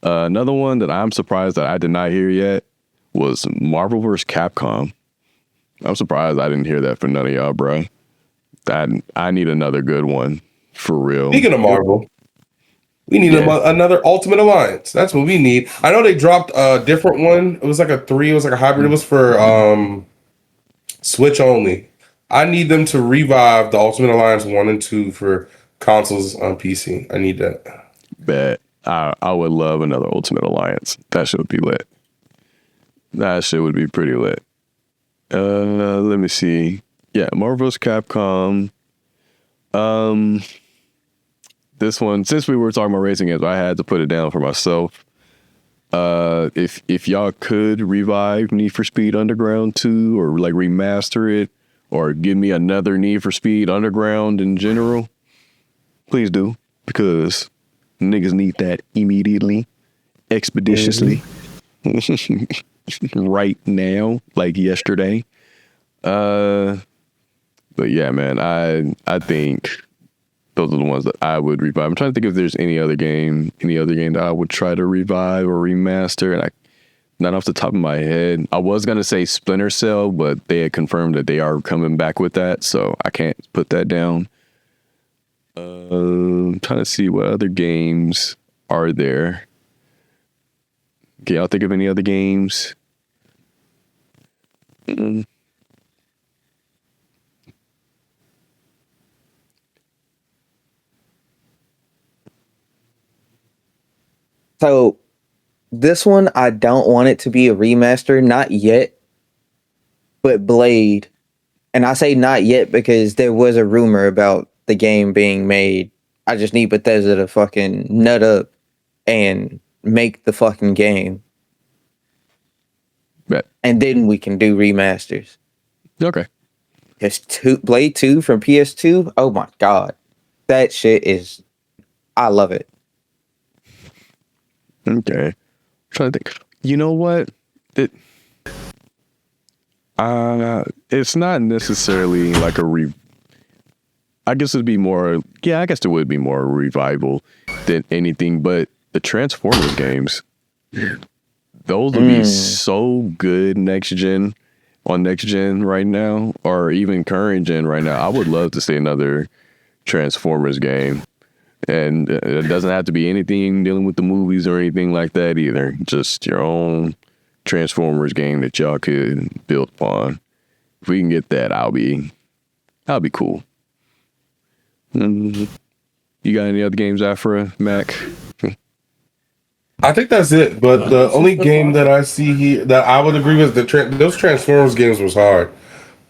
Another one that I'm surprised that I did not hear yet was Marvel vs. Capcom. I'm surprised I didn't hear that from none of y'all, bro. I need another good one, for real. Speaking of Marvel, we need another Ultimate Alliance. That's what we need. I know they dropped a different one. It was like a 3. It was like a hybrid. It was for Switch only. I need them to revive the Ultimate Alliance 1 and 2 for consoles on PC. I need that. Bet. I would love another Ultimate Alliance. That shit would be lit. That shit would be pretty lit. Let me see. Yeah, Marvel vs. Capcom. This one, since we were talking about racing games, I had to put it down for myself. If y'all could revive Need for Speed Underground 2 or like remaster it or give me another Need for Speed Underground in general, please do, because niggas need that immediately, expeditiously, right now, like yesterday. But yeah, man, I think those are the ones that I would revive. I'm trying to think if there's any other game that I would try to revive or remaster, and not off the top of my head. I was gonna say Splinter Cell, but they had confirmed that they are coming back with that, so I can't put that down. I'm trying to see what other games are there. Can y'all think of any other games? So This one, I don't want it to be a remaster, not yet. But Blade, and I say not yet because there was a rumor about the game being made. I just need Bethesda to fucking nut up and make the fucking game. Bet. And then we can do remasters. Okay. Because Blade 2 from PS2, oh my god. That shit is... I love it. Okay. I'm trying to think. You know what? It's not necessarily like I guess it'd be more. Yeah, I guess it would be more a revival than anything. But the Transformers games, those would be so good on next gen right now, or even current gen right now. I would love to see another Transformers game. And it doesn't have to be anything dealing with the movies or anything like that either. Just your own Transformers game that y'all could build upon. If we can get that, I'll be cool. You got any other games, Afra, Mac? I think that's it. But the only game that I see here that I would agree with those Transformers games was hard.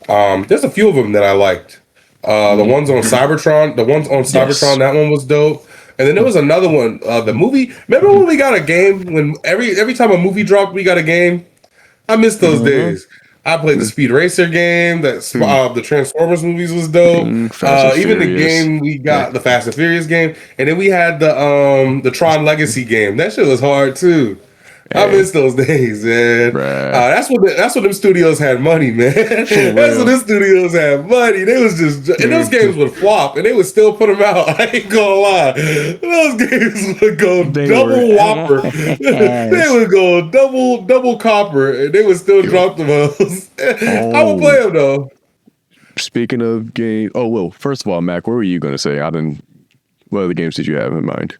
There's a few of them that I liked. The ones on Cybertron, that one was dope. And then there was another one, the movie. Remember when we got a game? When every time a movie dropped, we got a game. I miss those days. I played the Speed Racer game. The Transformers movies was dope. Even the game we got, the Fast and Furious game, and then we had the Tron Legacy game. That shit was hard too. I miss those days, man. That's what them studios had money, man. That's when them studios had money. They was just, and those games would flop, and they would still put them out. I ain't gonna lie, those games would go double whopper. They would go double copper, and they would still drop them. I would play them though. Speaking of games, first of all, Mac, what were you gonna say? What other games did you have in mind?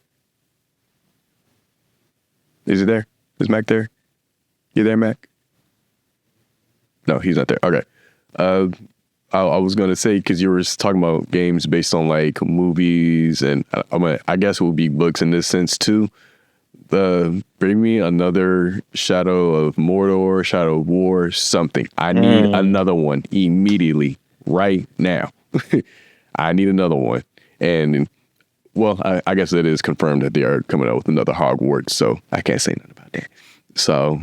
Is it there? Is Mac there? You there, Mac? No, he's not there. Okay. I was gonna say, because you were talking about games based on like movies, and I guess it would be books in this sense too. Bring me another Shadow of Mordor, Shadow of War, something. I need another one immediately, right now. I need another one, and I guess it is confirmed that they are coming out with another Hogwarts, so I can't say nothing about that. So,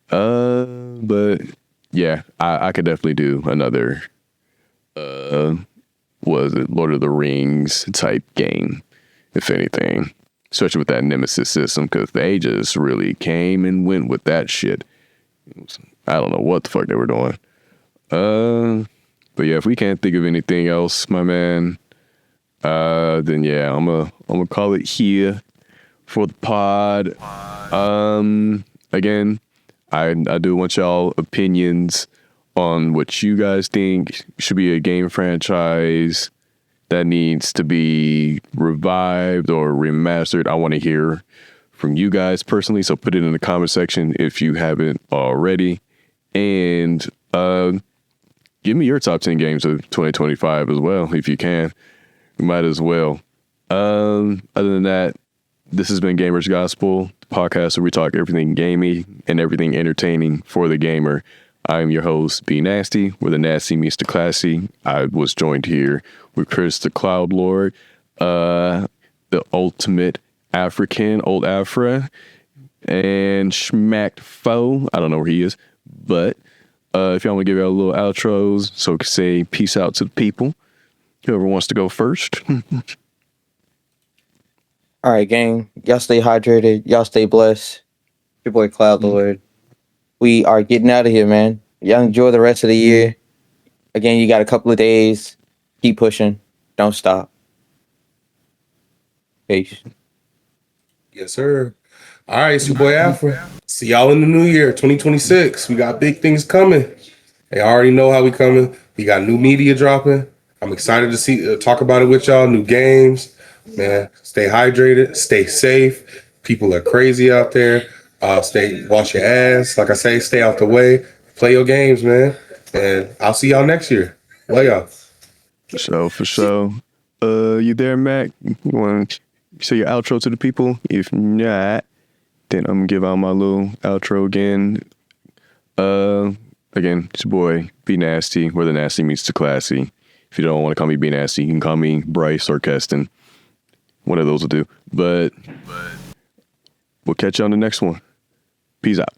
but yeah, I could definitely do another, was it Lord of the Rings type game, if anything, especially with that Nemesis system, because they just really came and went with that shit. I don't know what the fuck they were doing. But yeah, if we can't think of anything else, my man, then yeah, I'm gonna call it here for the pod. Again, I do want y'all opinions on what you guys think should be a game franchise that needs to be revived or remastered. I want to hear from you guys personally, so put it in the comment section if you haven't already, and give me your top 10 games of 2025 as well if you can. You might as well. Other than that, this has been Gamers Gospel, the podcast where we talk everything gaming and everything entertaining for the gamer. I'm your host, B-Nazty, where the nasty meets the classy. I was joined here with Chris the Cloudlorde, the ultimate African, old Afra, and Schmacked Foe. I don't know where he is, but if y'all want to give out a little outros, so we can say peace out to the people. Whoever wants to go first. All right, gang. Y'all stay hydrated. Y'all stay blessed. Your boy Cloudlorde. We are getting out of here, man. Y'all enjoy the rest of the year. Again, you got a couple of days. Keep pushing. Don't stop. Peace. Yes, sir. All right, it's your boy Afra. See y'all in the new year, 2026. We got big things coming. They already know how we coming. We got new media dropping. I'm excited to talk about it with y'all. New games, man. Stay hydrated. Stay safe. People are crazy out there. Wash your ass. Like I say, stay out the way. Play your games, man. And I'll see y'all next year. Love y'all. For sure. You there, Mac? You want to say your outro to the people? If not, Then I'm gonna give out my little outro again. Again, it's your boy B-Nazty, where the nasty meets the classy. If you don't want to call me B-Nazty, you can call me Bryce or Keston. One of those will do. But we'll catch you on the next one. Peace out.